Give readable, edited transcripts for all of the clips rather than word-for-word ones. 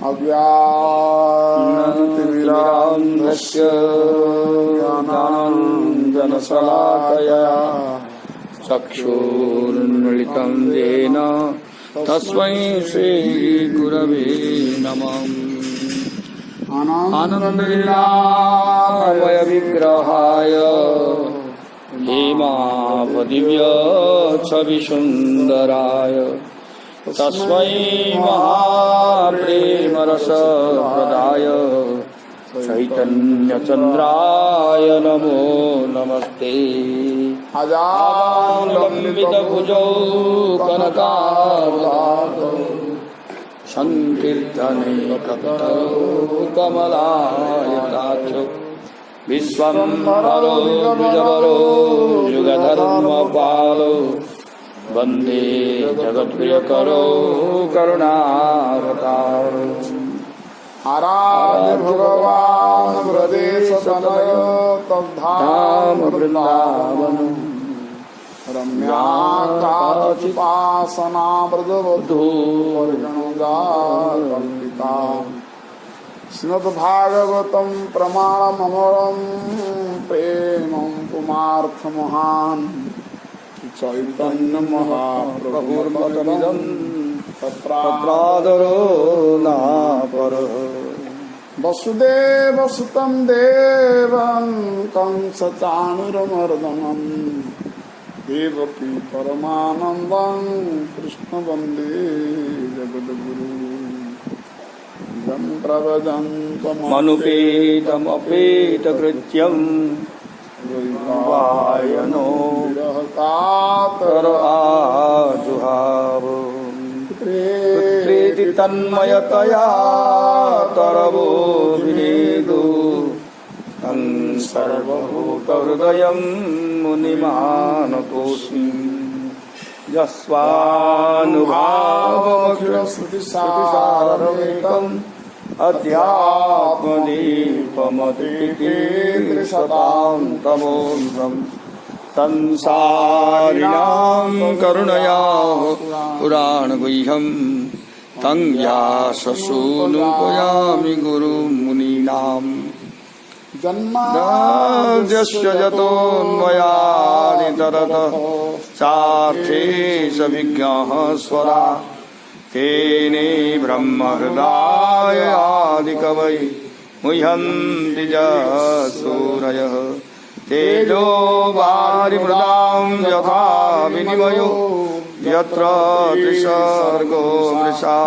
अज्ञानतिमिरान्धस्य ज्ञानाञ्जनशलाकया चक्षुरुन्मीलितं येन तस्मै श्रीगुरवे नमः। आनन्दलीलामय विग्रहाय हेमावदिव्य छविसुन्दराय तस्मै महाप्रेमरसप्रदाय चैतन्यचन्द्राय नमो नमस्ते। अजानुलम्बितभुजौ कनकावदातौ संकीर्तनैकपितौ कमलायताक्षौ विश्वम्भरो द्विजवरो युगधर्मपालो वन्दे जगत्प्रियकरो करुणावतारो। आराध्य भगवान् ब्रजेशतनय तद्धाम वृन्दावनं रम्याकाचिपासना मृदुवधूर्गणुगाकल्पिता स्मद्भागवतं प्रमाणममरं प्रेमं पुमार्थमहान् चैतन्य महाप्रभुर्मतमिदं तत्रादरो नापरः। वसुदेवसुतं देवं कंसचाणूरमर्दनं देवकी परमानन्दं कृष्ण वन्दे जगद्गुरुं प्रव्रजन्तमनुपेतमपेतकृत्यं वायनो कातर आजुहाव पुत्रेति तन्मयतया तरवो विनेदु तं सर्वभूतहृदयं मुनिमानतोऽस्मि। यस्वानुभावमखिलश्रुतिसारमेकम् अध्यात्मदीपमतिकेन्द्रशतां तमोऽन्धम् संसारिणां करुणयाः पुराणगुह्यं तं व्याससूनुपयामि गुरुमुनीनां। जन्माद्यस्य यतोऽन्वयादितरतः चार्थेषभिज्ञः स्वरा तेने ब्रह्महृदाय आदिकवये मुह्यन्ति सूरयः। तेजो वारिमृदां यथा विनिमयो यत्र त्रिसर्गो मृषा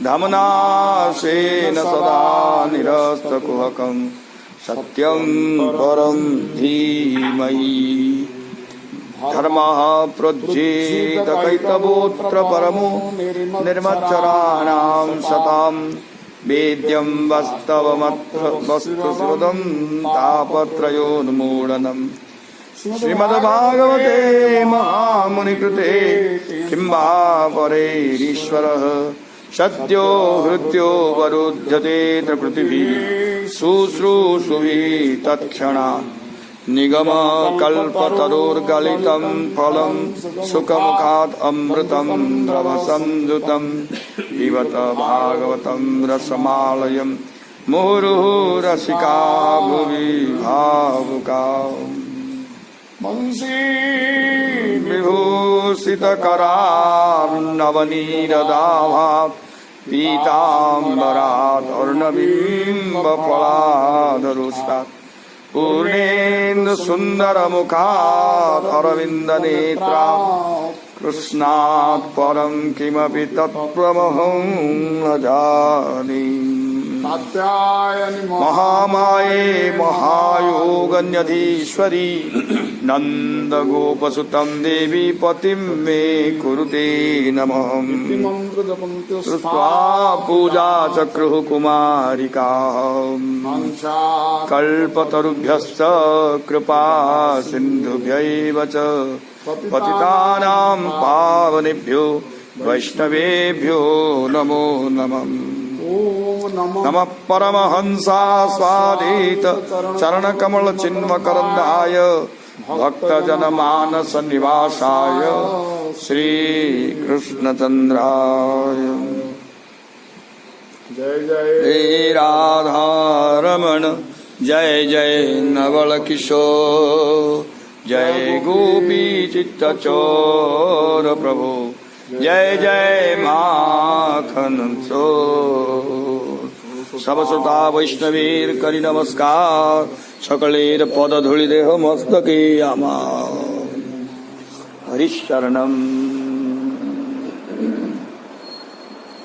धाम्ना स्वेन सदा निरस्तकुहकं सत्यं परं धीमहि। धर्मः प्रोज्झितकैतवोऽत्र परमो निर्मच्चराणां सतां वेद्यं वास्तवमत्र वस्तुसुहृदं तापत्रयोन्मूलनम्। श्रीमद्भागवते महामुनिकृते किं वा परेरीश्वरः सद्यो हृद्यो वरुध्यते पृथिवीः शुश्रूषुभिः तत्क्षणात् निगमकल्पतरोर्गलितं फलं सुखमुखात् अमृतं द्रवसंयुतं पिबत भागवतं रसमालयं मुहुर्मुहुरसिका भुवि भावुका। वंशी विभूषितकरार्णवनीरदाभात् पीताम्बरात् अर्णबिम्बफलाधरुष्टात् पूर्णेन्दुसुन्दरमुखात् अरविन्दनेत्रात् कृष्णात् परं किमपि तत्त्वमहं न जाने। महामाये महायोगन्यधीश्वरी नन्दगोपसुतं देवी पतिं मे कुरुते नमः। श्रुत्वा पूजा चक्रुः कुमारिकाः कल्पतरुभ्यश्च कृपा सिन्धुभ्यैव च पतितानां पावनेभ्यो वैष्णवेभ्यो नमो नमः। नमः परमहंसास्वादित चरणकमलचिन्मकरन्दाय भक्तजनमानसनिवासाय श्रीकृष्णचन्द्राय जय जय हे राधारमण जय जय नवल किशोर जय गोपी चित्त चोर प्रभु जय जय माखन चोर। सब श्रोता वैष्णवीर करि नमस्कार सकलेर पद धूलि देह मस्तके আমার हरिशरणम्।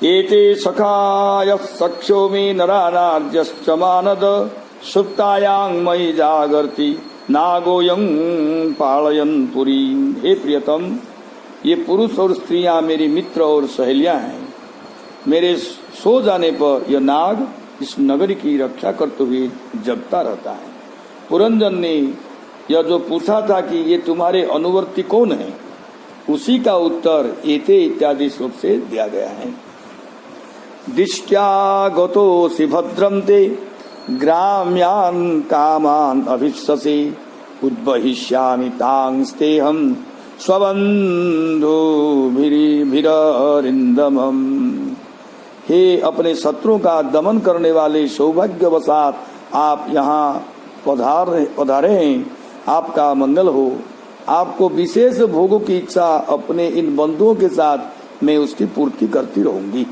एते सखाय सख्यो मे नरानाद्यश्च मानद सुप्तायां मयि जागर्ति नागोयं पालयन पुरी। हे प्रियतम, ये पुरुष और स्त्रियां मेरी मित्र और सहेलियां हैं। मेरे सो जाने पर यह नाग इस नगरी की रक्षा करते हुए जगता रहता है। पुरंजन ने यह जो पूछा था कि ये तुम्हारे अनुवर्ती कौन है, उसी का उत्तर एते इत्यादि श्लोक से दिया गया है। दिष्ट्या गतोऽसि भद्रं ते ग्राम्यान् कामान् अभिष्यसि उद्बहिष्यामि तांस्तेऽहं स्वबन्धुभिररिन्दमम्। हे अपने शत्रुओं का दमन करने वाले सौभाग्यवशात आप यहाँ पधारे हैं। आपका मंगल हो। आपको विशेष भोगों की इच्छा अपने इन बंधुओं के साथ मैं उसकी पूर्ति करती रहूंगी।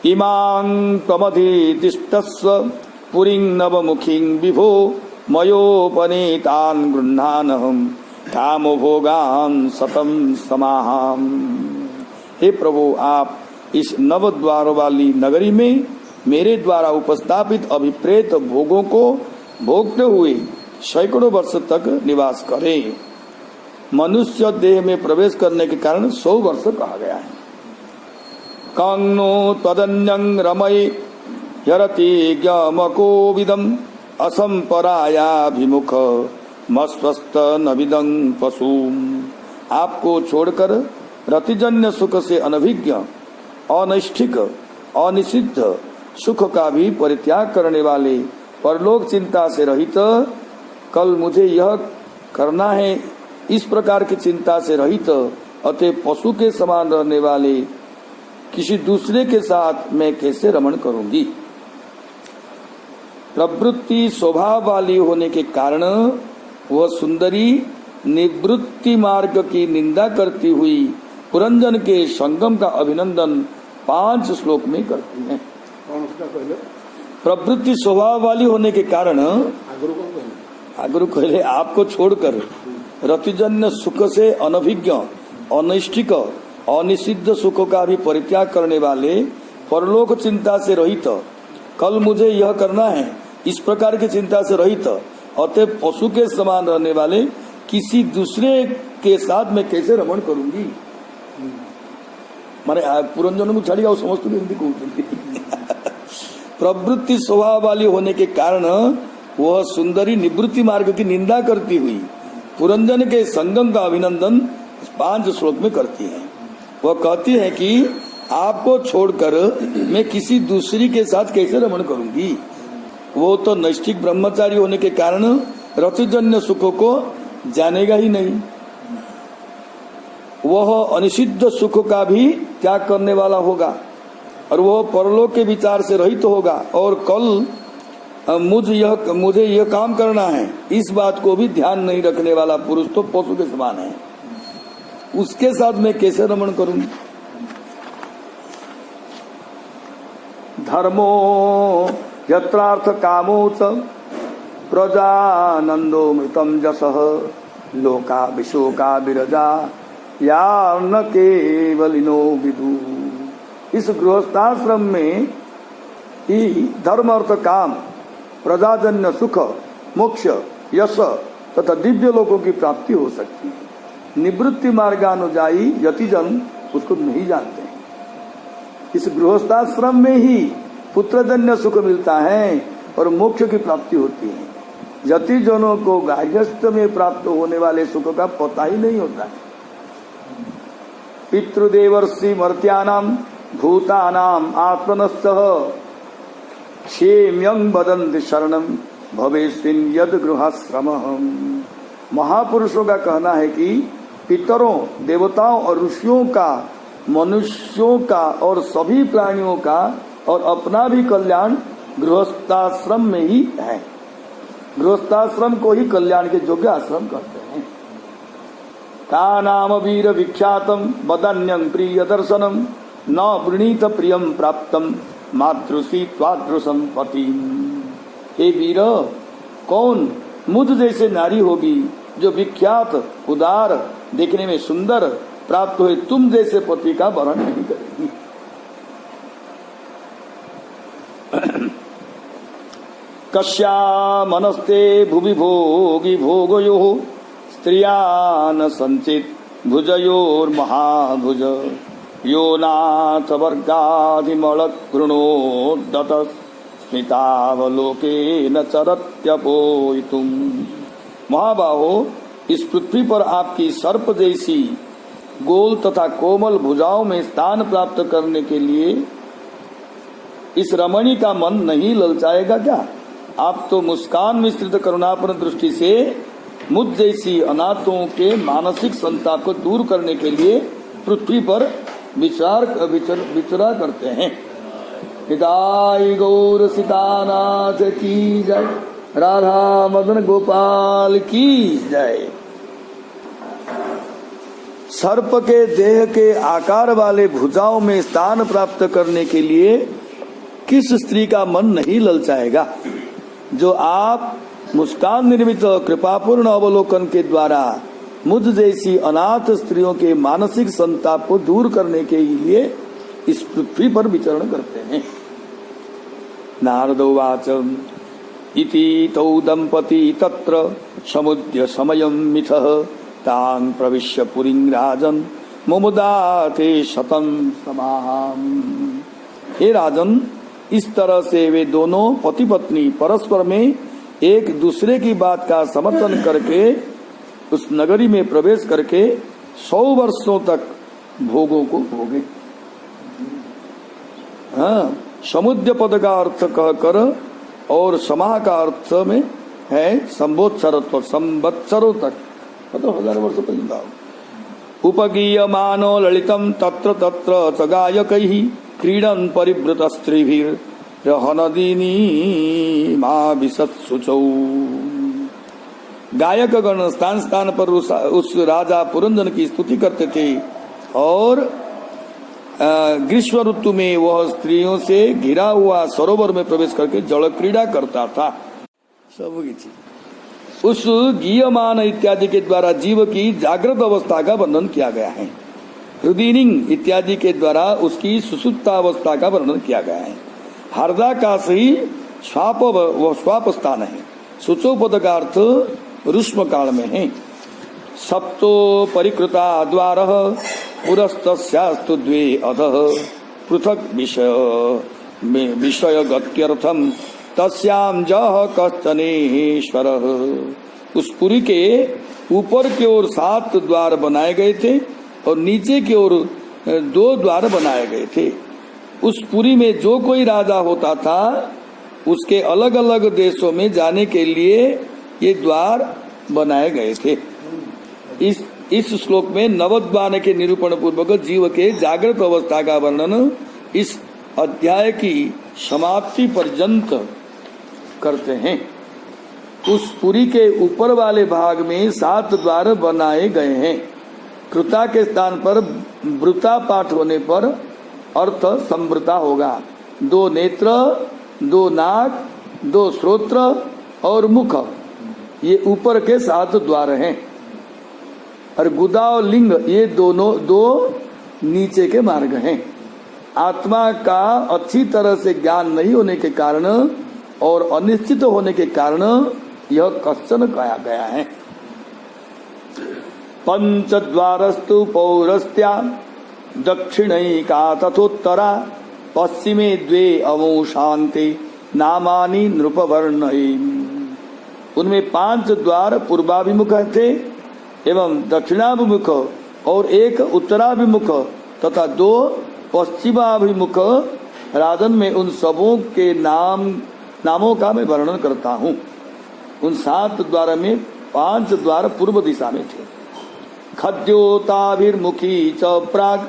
इमां त्वमधितिष्ठस्व पुरीं नवमुखीं विभो मयोपनीतान् गृह्णानहं कामभोगान् शतं समाहम्। हे प्रभु, आप इस नव द्वार वाली नगरी में मेरे द्वारा उपस्थापित अभिप्रेत भोगों को भोगते हुए सैकड़ों वर्ष तक निवास करें। मनुष्य देह में प्रवेश करने के कारण 100 वर्ष कहा गया है। कांगनो तदन्यं रमये यरति ज्ञमकोविदं असंपरायाभिमुख मस्वस्त नविदं पशुम। आपको छोड़कर रतिजन्य सुख से अनभिज्ञ, अनैष्ठिक, अनिषिद्ध सुख का भी परित्याग करने वाले, परलोक चिंता से रहित, कल मुझे यह करना है इस प्रकार की चिंता से रहित, अतः पशु के समान रहने वाले किसी दूसरे के साथ मैं कैसे रमण करूंगी। प्रवृत्ति स्वभाव वाली होने के कारण वह सुंदरी निवृत्ति मार्ग की निंदा करती हुई पुरंजन के संगम का अभिनंदन 5 श्लोक में करती है। प्रवृत्ति स्वभाव वाली होने के कारण आगुरु कहले आपको छोड़कर रतिजन्य सुख से अनभिज्ञ, अनैष्ठिक, अनिषिद्ध सुखों का भी परित्याग करने वाले, परलोक चिंता से रहित, कल मुझे यह करना है इस प्रकार की चिंता से रहित, अतः पशु के समान रहने वाले किसी दूसरे के साथ मैं कैसे रमण करूंगी। माने पुरंजन को छाड़ी समस्त हिंदी कहते। प्रवृत्ति स्वभाव वाली होने के कारण वह सुंदरी निवृत्ति मार्ग की निंदा करती हुई पुरंजन के संगम का अभिनंदन 5 श्लोक में करती है। वह कहती है कि आपको छोड़कर मैं किसी दूसरी के साथ कैसे रमण करूंगी। वो तो नैष्ठिक ब्रह्मचारी होने के कारण रतिजन्य सुखों को जानेगा ही नहीं। वह अनिषिद्ध सुख का भी त्याग करने वाला होगा और वह परलोक के विचार से रहित होगा और कल मुझे यह काम करना है इस बात को भी ध्यान नहीं रखने वाला पुरुष तो पशु के समान है। उसके साथ मैं कैसे रमण करूंगी। धर्मो यत्रार्थ कामो च प्रजानंदो मृतम जसः लोका विशोका विरजा या न केवलिनो विदु। इस गृहस्थाश्रम में ही धर्म अर्थ काम, प्रजाजन्य सुख, मोक्ष, यश तथा दिव्य लोकों की प्राप्ति हो सकती है। निवृत्ति मार्गानुजायी यतिजन उसको नहीं जानते हैं। इस गृहस्थाश्रम में ही पुत्रजन्य सुख मिलता है और मोक्ष की प्राप्ति होती है। यतिजनों को गार्हस्थ्य में प्राप्त होने वाले सुख का पता ही नहीं होता है। पितृदेवर्षि मर्त्यानां भूतानां आत्मनस्तः क्षेम्यं वदन्ति शरणं भवेस्मिन् यद गृहाश्रमः। महापुरुषों का कहना है कि पितरों, देवताओं और ऋषियों का, मनुष्यों का और सभी प्राणियों का और अपना भी कल्याण गृहस्थाश्रम में ही है। गृहस्थाश्रम को ही कल्याण के योग्य आश्रम कहते हैं। का नाम वीर विख्यातम वदन्यं प्रिय दर्शनम न वृणीत प्रियम प्राप्तम मातृषी त्वादृशम पति। हे वीर, कौन मुझ जैसे नारी होगी जो विख्यात, उदार, देखने में सुंदर प्राप्त हुए तुम जैसे पति का वरण नहीं करेगी। कस्या मनस्ते भुवि भोगी भोगयो स्त्रिया न संचित भुजयोर महाभुज यो नाथ वर्गाधिमल कृणोदत स्मितावलोके न चरत्यपोयितुम। महाबाहो, इस पृथ्वी पर आपकी सर्प जैसी गोल तथा कोमल भुजाओं में स्थान प्राप्त करने के लिए इस रमणी का मन नहीं ललचाएगा क्या? आप तो मुस्कान मिश्रित करुणापूर्ण दृष्टि से मुझ जैसी अनाथों के मानसिक संताप को दूर करने के लिए पृथ्वी पर विचरा करते हैं। हिताय गौर सीतानाथ की जय, राधा मदन गोपाल की जय। सर्प के देह के आकार वाले भुजाओं में स्थान प्राप्त करने के लिए किस स्त्री का मन नहीं ललचाएगा? जो आप मुस्कान निर्मित कृपापूर्ण अवलोकन के द्वारा मुझ जैसी अनाथ स्त्रियों के मानसिक संताप को दूर करने के लिए इस पृथ्वी पर विचरण करते हैं। नारदोवाच इति तौ दंपती तत्र समुद्य समयं मिथः तान् प्रविश्य पुरीं राजन् मुमुदाते शतं समाहम्। हे राजन, इस तरह से वे दोनों पति पत्नी परस्पर में एक दूसरे की बात का समर्थन करके उस नगरी में प्रवेश करके 100 वर्षों तक भोगों को भोगे। हाँ, समुद्र पद का अर्थ कहकर और समाह का अर्थ में है संवत्सरत्व, संवत्सरों तक, मतलब 1000 वर्ष पर्यंत। उपगीयमानो ललितम तत्र तत्र च गायकैः क्रीडन परिवृत स्त्रीभिर्हनदिनी मां विशत्सुचौ। गायक गण स्थान स्थान पर उस राजा पुरंदन की स्तुति करते थे और ग्रीष्म ऋतु में वह स्त्रियों से घिरा हुआ सरोवर में प्रवेश करके जल क्रीड़ा करता था। सब उस गीयमान इत्यादि के द्वारा जीव की जागृत अवस्था का वर्णन किया गया है। हृदयिंग इत्यादि के द्वारा उसकी सुसुप्तावस्था का वर्णन किया गया है। हरदाकाश ही स्वाप स्थान है। सुचो पद का अर्थ रुष्म काल में है। सप्तो परिकृता द्वारः पुरस्तस्यास्तु द्वे अधः पृथक विषय गत्यर्थम तस्याम जह कश्चनेश्वरः। उस पुरी के ऊपर की ओर 7 द्वार बनाए गए थे और नीचे की ओर 2 द्वार बनाए गए थे। उस पुरी में जो कोई राजा होता था उसके अलग अलग देशों में जाने के लिए ये द्वार बनाए गए थे। इस श्लोक में नवद्वार के निरूपण पूर्वक जीव के जागृत अवस्था का वर्णन इस अध्याय की समाप्ति पर्यंत करते हैं। उस पुरी के ऊपर वाले भाग में 7 द्वार बनाए गए हैं। कृता के स्थान पर वृता पाठ होने पर अर्थ संवृता होगा। 2 नेत्र, 2 नाक, 2 श्रोत्र और मुख, ये ऊपर के 7 द्वार हैं। और गुदा और लिंग ये दोनों 2 नीचे के मार्ग हैं। आत्मा का अच्छी तरह से ज्ञान नहीं होने के कारण और अनिश्चित होने के कारण यह कश्चन कहा गया है। पंचद्वारस्तु पौरस्त्या दक्षिणैका तथोत्तरा पश्चिमे 2 अवशान्ते नामानि नृपवर्णये। उनमें 5 द्वार पूर्वाभिमुख थे एवं दक्षिणाभिमुख और 1 उत्तराभिमुख तथा 2 पश्चिमाभिमुख। राजन में उन सबों के नामों का मैं वर्णन करता हूँ। उन 7 द्वार में 5 द्वार पूर्व दिशा में थे। खद्योताभिर्मुखी च प्राग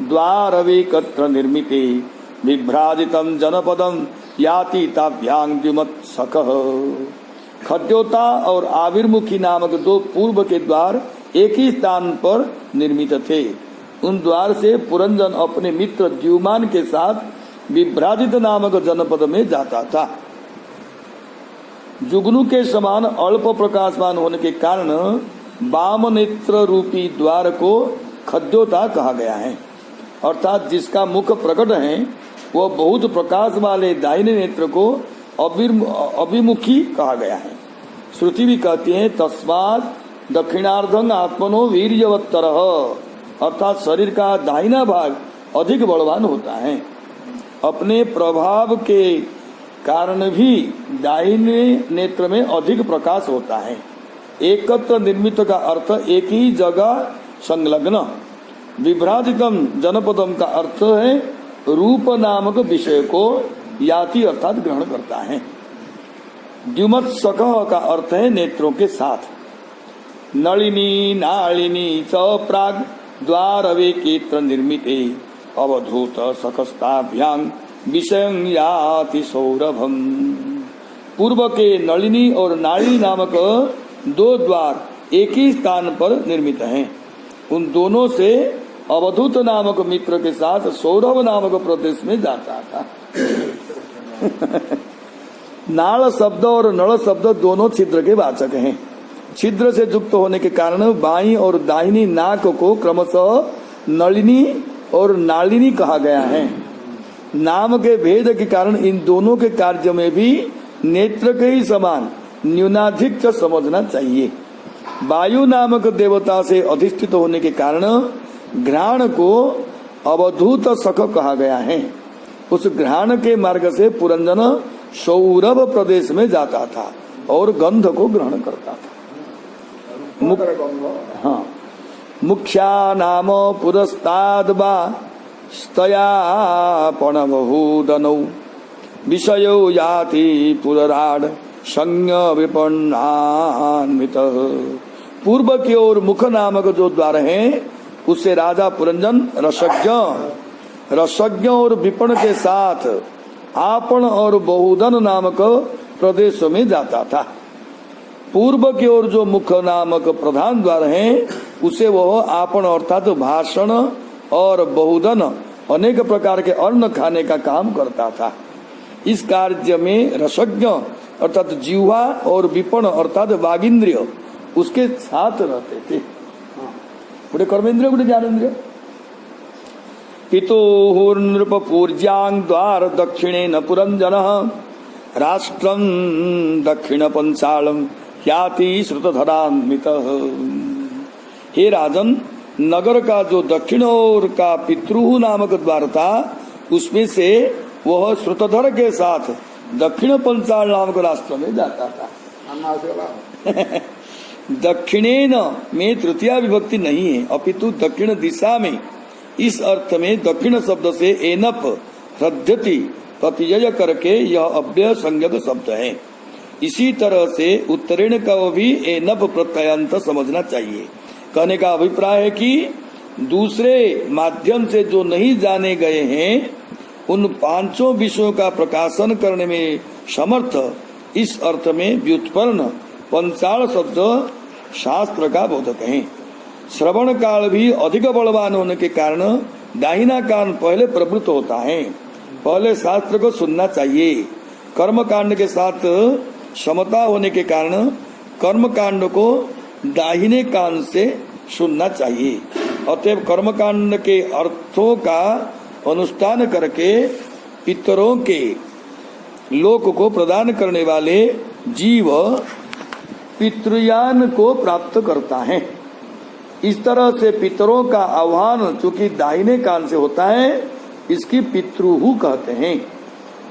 द्वारवेकत्र निर्मिते विभ्राजितम जनपदम याति ताभ्यां द्युमत्सकः। खद्योता और आविर्मुखी नामक दो पूर्व के द्वार एक ही स्थान पर निर्मित थे। उन द्वार से पुरंजन अपने मित्र द्युमान के साथ विभ्राजित नामक जनपद में जाता था। जुगनू के समान अल्प प्रकाशमान होने के कारण वाम नेत्र रूपी द्वार को खद्योता कहा गया है, अर्थात जिसका मुख प्रकट है वह बहुत प्रकाश वाले दाहिने नेत्र को अभिमुखी कहा गया है। श्रुति भी कहती है तस्मात् दक्षिणार्धं आत्मनो वीर्यवत्तरः, अर्थात शरीर का दाहिना भाग अधिक बलवान होता है। अपने प्रभाव के कारण भी दाहिने नेत्र में अधिक प्रकाश होता है। एकत्र निर्मित का अर्थ एक ही जगह संलग्न। विभ्राजितम जनपदम का अर्थ है रूप नामक विषय को याति अर्थात ग्रहण करता है। द्युमत्सकः का अर्थ है नेत्रों के साथ। नलिनी नालिनी च प्राग द्वारवेकेत्र निर्मिते अवधूत सखस्ताभ्यां विषयं याति सौरभम। पूर्व के नलिनी और नाली नामक दो द्वार एक ही स्थान पर निर्मित हैं। उन दोनों से अवधूत नामक मित्र के साथ सौरभ नामक प्रदेश में जाता था। नाल शब्द और नल शब्द दोनों छिद्र के वाचक हैं। छिद्र से युक्त होने के कारण बाईं और दाहिनी नाक को क्रमशः नलिनी और नालिनी कहा गया है। नाम के भेद के कारण इन दोनों के कार्य में भी नेत्र के ही समान न्यूनाधिक समझना चाहिए। वायु नामक देवता से अधिष्ठित होने के कारण घ्राण को अवधूत सख कहा गया है। उस घ्राण के मार्ग से पुरंजन सौरभ प्रदेश में जाता था और गंध को ग्रहण करता था। हाँ, मुख्या नाम पुरस्ताद वा स्तया पणबहूदनौ विषयो याति पुरराड संज्ञ विपन्नान्वित। पूर्व की ओर मुख नामक जो द्वार है उससे राजा पुरंजन रसज्ञ और विपण के साथ आपण और बहुदन नामक प्रदेशों में जाता था। पूर्व की ओर जो मुख नामक प्रधान द्वार है उसे वह आपण अर्थात भाषण और बहुदन अनेक प्रकार के अन्न खाने का काम करता था। इस कार्य में रसज्ञ अर्थात जीवा और विपण अर्थात वागिंद्रिय उसके साथ रहते थे। बड़े कर्मेंद्रिय बड़े ज्ञानेन्द्रिय। पितुर्नृप पूज्यांग द्वार दक्षिणेन पुरंजनः राष्ट्रं दक्षिण पंचालम याति श्रुतधरान्वितः। हे राजन, नगर का जो दक्षिण ओर का पितृहु नामक द्वार था उसमें से वह श्रुतधर के साथ दक्षिण पंचाल नामक राष्ट्र में जाता था। दक्षिणेन में तृतीया विभक्ति नहीं है, अपितु दक्षिण दिशा में। इस अर्थ में दक्षिण शब्द से एनप हृद्यति प्रत्यय करके यह अव्यय संज्ञक शब्द है। इसी तरह से उत्तरेण का भी एनप प्रत्ययांत समझना चाहिए। कहने का अभिप्राय है कि दूसरे माध्यम से जो नहीं जाने गए हैं उन पांचों विषयों का प्रकाशन करने में समर्थ इस अर्थ में व्युत्पन्न पंचाल शब्द शास्त्र का बोधक है। श्रवण काल भी अधिक बलवान होने के कारण दाहिना कान पहले प्रवृत्त होता है। पहले शास्त्र को सुनना चाहिए। कर्म कांड के साथ समता होने के कारण कर्म कांड को दाहिने कान से सुनना चाहिए। अतएव कर्म कांड के अर्थों का अनुष्ठान करके पितरों के लोक को प्रदान करने वाले जीव पितृयान को प्राप्त करता है। इस तरह से पितरों का आह्वान चूंकि दाहिने कान से होता है इसकी पितृहु कहते हैं।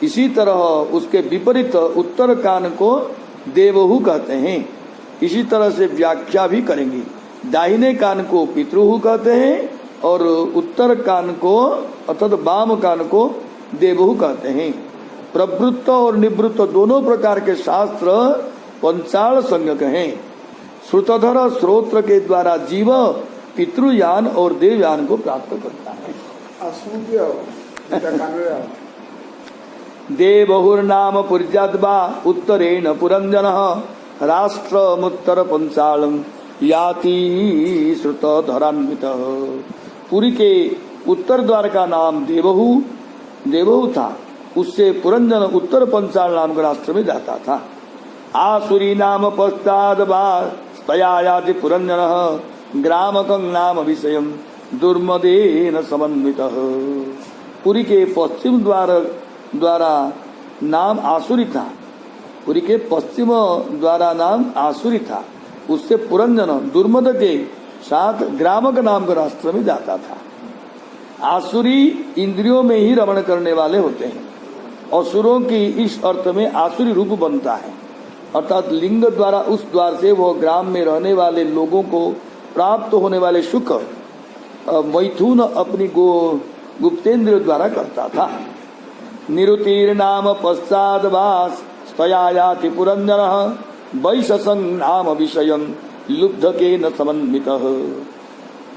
इसी तरह उसके विपरीत उत्तर कान को देवहु कहते हैं। इसी तरह से व्याख्या भी करेंगे। दाहिने कान को पितृहु कहते हैं और उत्तर कान को अर्थात वाम कान को देवहु कहते हैं। प्रवृत्त और निवृत्त दोनों प्रकार के शास्त्र पंचाल संज्ञक हैं। श्रुतधर श्रोत्र के द्वारा जीव पितृयान और देवयान को प्राप्त करता है। देवहुर्नाम पुर्याद्वा उत्तरेण पुरंजनः राष्ट्रमुत्तर पंचालम याति श्रुत धरान्वितः। पुरी के उत्तर द्वार का नाम देवहु था, उससे पुरंजन उत्तर पंचाल नाम के राष्ट्र में जाता था। आसुरी नाम पश्चाद्वा स्तयायाति पुरंजनः ग्रामकं नाम विषयम दुर्मदेन समन्वितः। पुरी के पश्चिम द्वारा नाम आसुरी था, पुरी के पश्चिम द्वारा नाम आसुरी था, उससे पुरंजन दुर्मद के साथ ग्रामक नाम के राष्ट्र में जाता था। आसुरी इंद्रियों में ही रमण करने वाले होते हैं। असुरों की इस अर्थ में आसुरी रूप बनता है, अर्थात लिंग द्वारा उस द्वार से वह ग्राम में रहने वाले लोगों को प्राप्त होने वाले सुख मैथुन अपनी गुप्तेन्द्र द्वारा करता था। निरुतिर नाम पश्चाद्वास स्तयायाति पुरंजनः वैशसं नाम विषयं लुब्धकेन समन्वितः।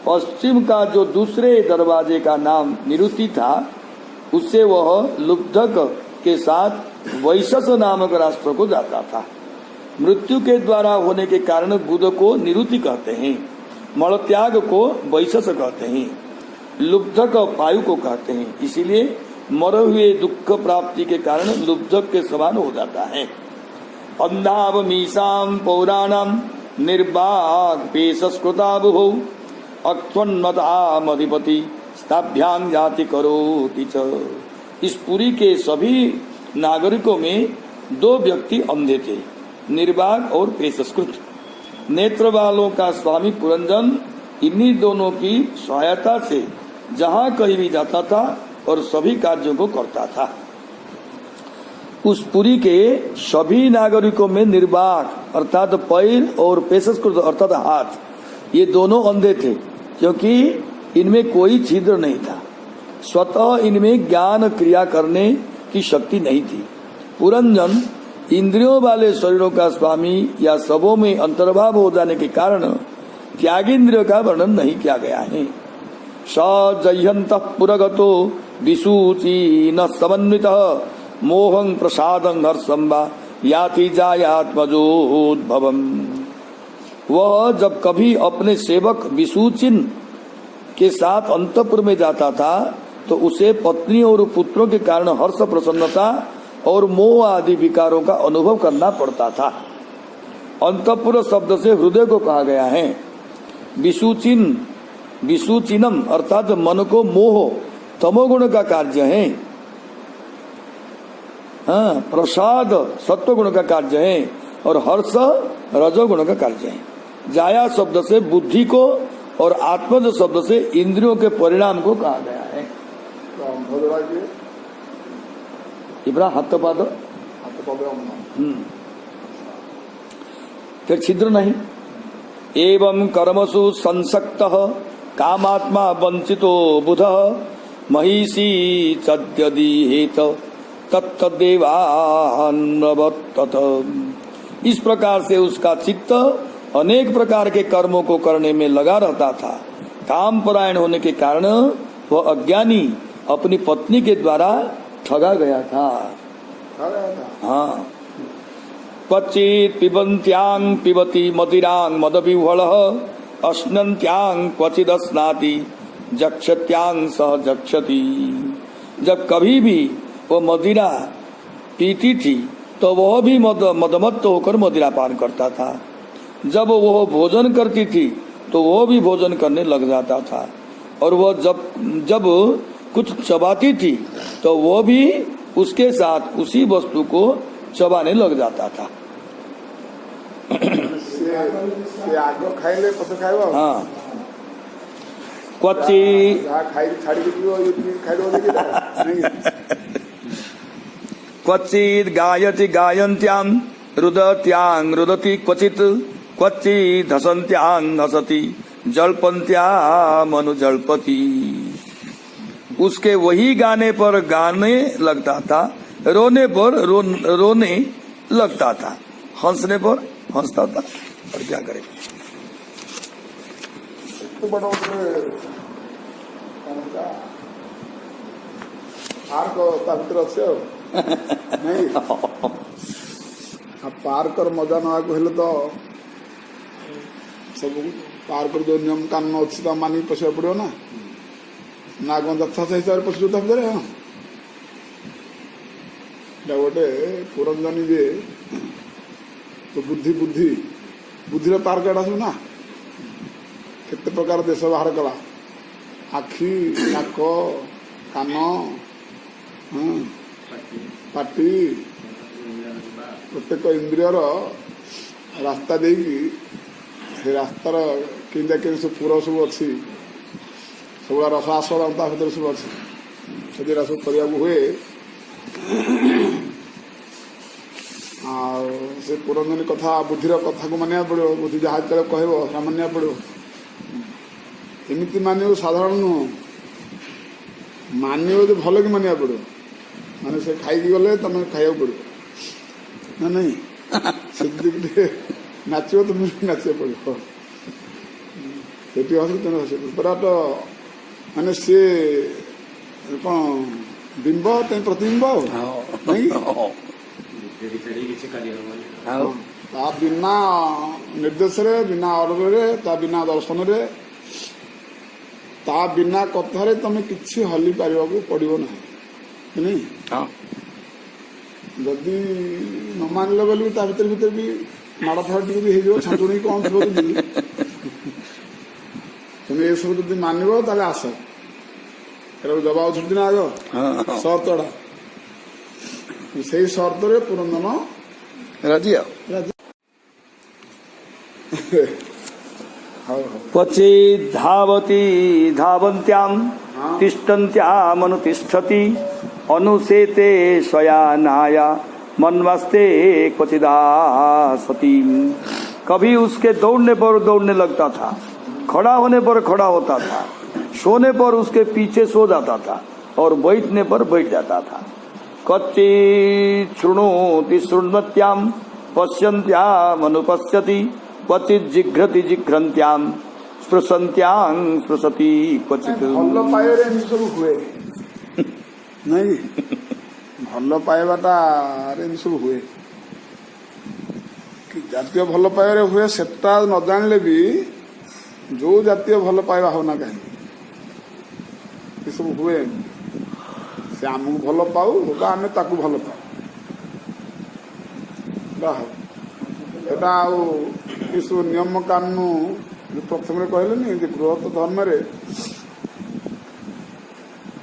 पश्चिम का जो दूसरे दरवाजे का नाम निरुति था, उससे वह लुब्धक के साथ वैशस नामक राष्ट्र को जाता था। मृत्यु के द्वारा होने के कारण बुध को निरुति कहते हैं, मलत्याग को वैशस कहते हैं, लुब्धक पायु को कहते हैं। इसीलिए मरे हुए दुख प्राप्ति के कारण लुब्धक के समान हो जाता है। अंधावमीसाम पौराणम निर्वाग पेशस्कृता बुभौ अक्ष्वन्नदामधिपति स्थाभ्यां जाति करोति च। इस पुरी के सभी नागरिकों में दो व्यक्ति अंधे थे, निर्वाग और पेशस्कृत। नेत्र वालों का स्वामी पुरंजन इन्हीं दोनों की सहायता से जहाँ कहीं भी जाता था और सभी कार्यों को करता था। उस पुरी के सभी नागरिकों में निर्वाक अर्थात पैर और पेशस्कृत अर्थात हाथ, ये दोनों अंधे थे, क्योंकि इनमें कोई छिद्र नहीं था। स्वतः इनमें ज्ञान क्रिया करने की शक्ति नहीं थी। पुरंजन इंद्रियों वाले शरीरों का स्वामी या सबों में अंतर्भाव हो जाने के कारण त्यागेंद्रिय का वर्णन नहीं किया गया है। स जयंतः पुरगतो विसूची न समन्वितः मोहं प्रसादं हर्षं वा याति जायात्मजोद्भवम्। वह जब कभी अपने सेवक विसूचिन के साथ अंतपुर में जाता था तो उसे पत्नी और पुत्रों के कारण हर्ष, प्रसन्नता और मोह आदि विकारों का अनुभव करना पड़ता था। अंतपुर शब्द से हृदय को कहा गया है। विसूचिनम अर्थात मन को मोह तमोगुण का कार्य है, हाँ, प्रसाद सत्वगुण का कार्य है और हर्ष रजोगुण का कार्य है। जाया शब्द से बुद्धि को और आत्मज शब्द से इंद्रियों के परिणाम को कहा गया है। इब्रा हाथ पाद फिर छिद्र नहीं। एवं कर्मसु संसक्तः कामात्मा वंचितो बुधः महिषी चद्यदि हेत तत्तदेवान्नवत्तत। इस प्रकार से उसका चित्त अनेक प्रकार के कर्मों को करने में लगा रहता था। काम परायण होने के कारण वह अज्ञानी अपनी पत्नी के द्वारा ठगा गया था। हाँ, क्वचित् पिबन्त्यां पिबति मदिरां मदविह्वलः अश्नन्त्यां क्वचिदश्नाति जक्षत्यां सह जक्षति। जब कभी भी वो मदिरा पीती थी तो वह भी मदमत्त होकर मदिरा पान करता था। जब वह भोजन करती थी तो वह भी भोजन करने लग जाता था, और वह जब कुछ चबाती थी तो वह भी उसके साथ उसी वस्तु को चबाने लग जाता था। हाँ, क्वचित् गायति गायन्त्यां रुदत्यां रुदति क्वचित् क्वचित् हसन्त्यां हसति जल्पन्त्यां अनुजल्पति। उसके वही गाने पर गाने लगता था, रोने पर रोने लगता था, हंसने पर हंसता था। और क्या करे। तो बड़ा पवित्र नहीं पार्क मजा ना तो सब पार्क जो नियम कानून अच्छी मानिक पशा पड़ो ना ना कौन यथा हिसाब से पशु भितर गोटे पुरंजनी जे तो बुद्धि बुद्धि बुद्धि पार्क एटा सब ना केते प्रकार देश बाहर कला आखि नाक कान पाटी प्रत्येक इंद्रियर रास्ता देकी से रास्तार केन्दा के सब पुर सब अच्छी सब रस आस्वादा भर सब अच्छी से सब करने हुए से पुरंजनी कथा बुद्धिर कथा को मानिया पड़ो बुद्धि जहाँ कह मानिया पड़ो एमती मान साधारण नुह मान जो भल कि मानिया पड़ो माने से खाई गले तुम खाया पड़ो ना नहीं से नाचो तुम नाचा पड़ो से पूरा तो माने से कौन बिंब प्रतिबिंब नहीं ता बिना निर्देश बिना अर्डर बिना दर्शन ता बिना कथार तुम कि हली पार पड़ो ना नहीं जदि न मानल बोली भर भर भी माड़ फाड़ भी हो छाटुणी कौन थी तुम ये सब जब मानव ताले आस जवाब छुट्टी ना आग सर्तटा से सर्त पुरंदन राजी क्वचि धावती धावन्त्यां तिष्ठन्त्यामनुतिष्ठति अनुसेते शयानाय मनवास्ते क्वचिदासती। कभी उसके दौड़ने पर दौड़ने लगता था, खड़ा होने पर खड़ा होता था, सोने पर उसके पीछे सो जाता था और बैठने पर बैठ जाता था। क्वचित् शृणोति शृण्वत्यां पश्यन्त्यामनुपश्यति क्वचित् जिघ्रति जिघ्रन्त्यां स्पृशन्त्यां स्पृशति क्वचित् भल पाइबारे सब हुए नहीं भल पाइबाटा सब हुए कि जातीय भल पाइबारे हुए सेटा न जानले भी जो जातीय भल पाइबा होना कहीं सब हुए से आमको भल पाऊ आम ताकू भल पाऊ सब नियम कानून प्रथम कहले गृहस्थ धर्म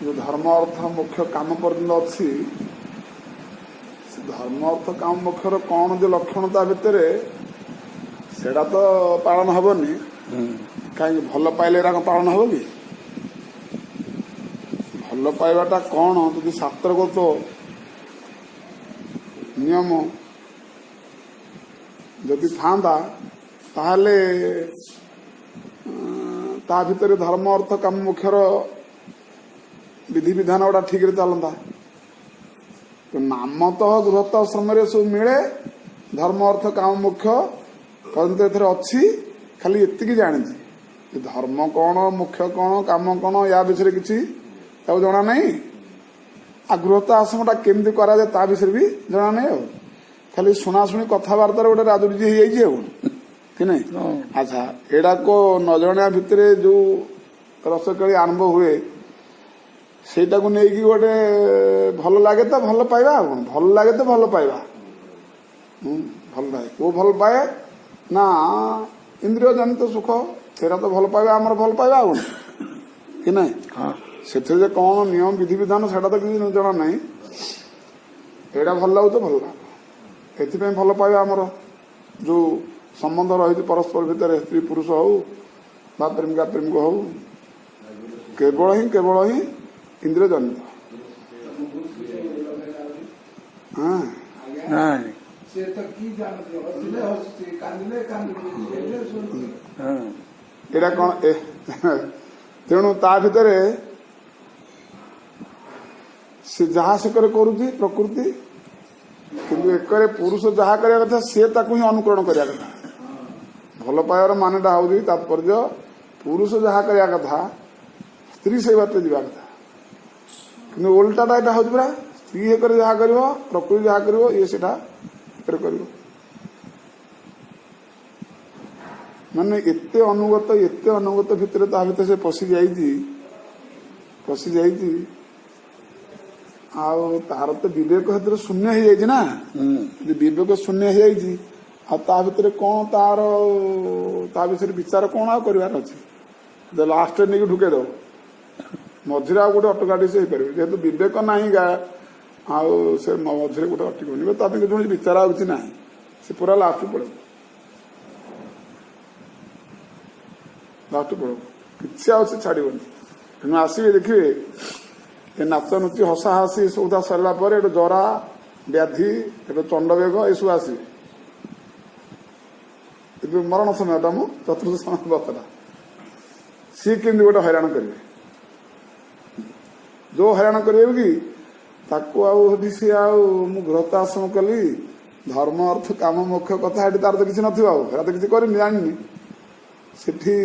जो धर्म अर्थ मुख्य काम पर्यटन अच्छी धर्म अर्थ काम मुख्यर कौन जो लक्षण ता भितर सेटा तो पालन हेनी कहीं भल पाइले पालन हम कि भल पाइबाटा कौन जदि शास्त्रगत नियम जदि था ताहले ता भितर धर्म अर्थ काम मुख्यर विधि विधान गुड़ा ठीक चलता तो नाम तो गृहस्थ आश्रम सब मिले धर्म अर्थ काम मुख्य परंतु एथर अच्छी खाली एति जानी धर्म कौन मुख्य कौन काम कौन या विषय किसी जना नहीं आ गृहस्थ आश्रमटा केमती करा जाए ता विषय भी जना नहीं खाली शुणाशुणी कथबार्तार गोटे राजनीति हो जाए कि नहीं अच्छा एडा को न जणिया भितर जो रसकली आरंभ हुए सेटा को नहीं गोटे भल लगे तो भल पाइबा भल लगे तो भल पाइबा भल पाए वो भल पाए ना इंद्रिय जनित सुख सेरा तो भल पाइबा आमर भल पाइबा कि नहीं से कौन नियम विधि विधान से किसी जना नहीं एटा भल लगु तो भल लग एथि भल पाइबा आमर जो संबंध रही परस्पर भितर स्त्री पुरुष हो बा प्रेमिका प्रेमिक हो केवल ही इंद्रिय जनित एटा कौन तेणु ता भितर से जहाँ से करुची प्रकृति किंतु एकरे पुरुष जहाँ करने कथा सी ताकू ही अनुकरण करने कथा भल पाइबार मानटा हूँ तात्पर्य पुरुष जहाँ करने कथा स्त्री से बात जावा कथा कि उल्टाटा यहाँ हूँ पूरा ସ୍ତ୍ରୀ ଏକରେ ଯାହା କରିବ, ପ୍ରକୃତି ଯାହା କରିବ, ଇଏ ସେଟା ଏକରେ କରିବ। ମାନେ ଏତେ ଅନୁଗତ ଭିତରେ ତା ଭିତରେ ସେ ପଶି ଯାଇଛି ଆଉ ତାର ତ ବିବେକ ସେଥିରେ ଶୂନ୍ୟ ହେଇଯାଇଛି ନା। ଯଦି ବିବେକ ଶୂନ୍ୟ ହେଇଯାଇଛି ଆଉ ତା ଭିତରେ କଣ ତା ବିଷୟରେ ବିଚାର କଣ ଆଉ କରିବାର ଅଛି? ଲାଷ୍ଟରେ ନେଇକି ଢୁକେଇ ଦବ, ମଝିରେ ଆଉ ଗୋଟେ ଅଟକାଟି ସେ ହେଇପାରିବ। ଯେହେତୁ ବିବେକ ନାହିଁ ଆଉ ସେ ମଝିରେ ଗୋଟେ ଅଟକିବନି, ତା ପାଇଁ କୌଣସି ବିଚାର ଆଉ କିଛି ନାହିଁ, ସେ ପୁରା ଲାଷ୍ଟକୁ ପଳେଇବ। କିଛି ଆଉ ସେ ଛାଡିବନି। ତେଣୁ ଆସିବେ ଦେଖିବେ ଏ ନାଚ ନୁଚି ହସା ହସି ସଉଦା ସରିଲା ପରେ ଏଠୁ ଜରା ବ୍ୟାଧି ଏଠୁ ଚଣ୍ଡବେଗ ଏସବୁ ଆସିବେ। ଏବେ ମରଣ ସମୟଟା ମୁଁ ଚତୁର୍ଥ ସମୟଟା ସିଏ କେମିତି ଗୋଟେ ହଇରାଣ କରିବେ। ଯୋଉ ହଇରାଣ କରିବେ କି ତାକୁ ଆଉ ସିଏ ଆଉ ମୁଁ ଗୃହସ୍ଥ ଆଶ୍ରମ କଲି, ଧର୍ମ ଅର୍ଥ କାମ ମୋକ୍ଷ କଥା ଏଠି ତାର ତ କିଛି ନଥିବ, ଆଉ ହେରା ତ କିଛି କରିନି, ଜାଣିନି। ସେଠି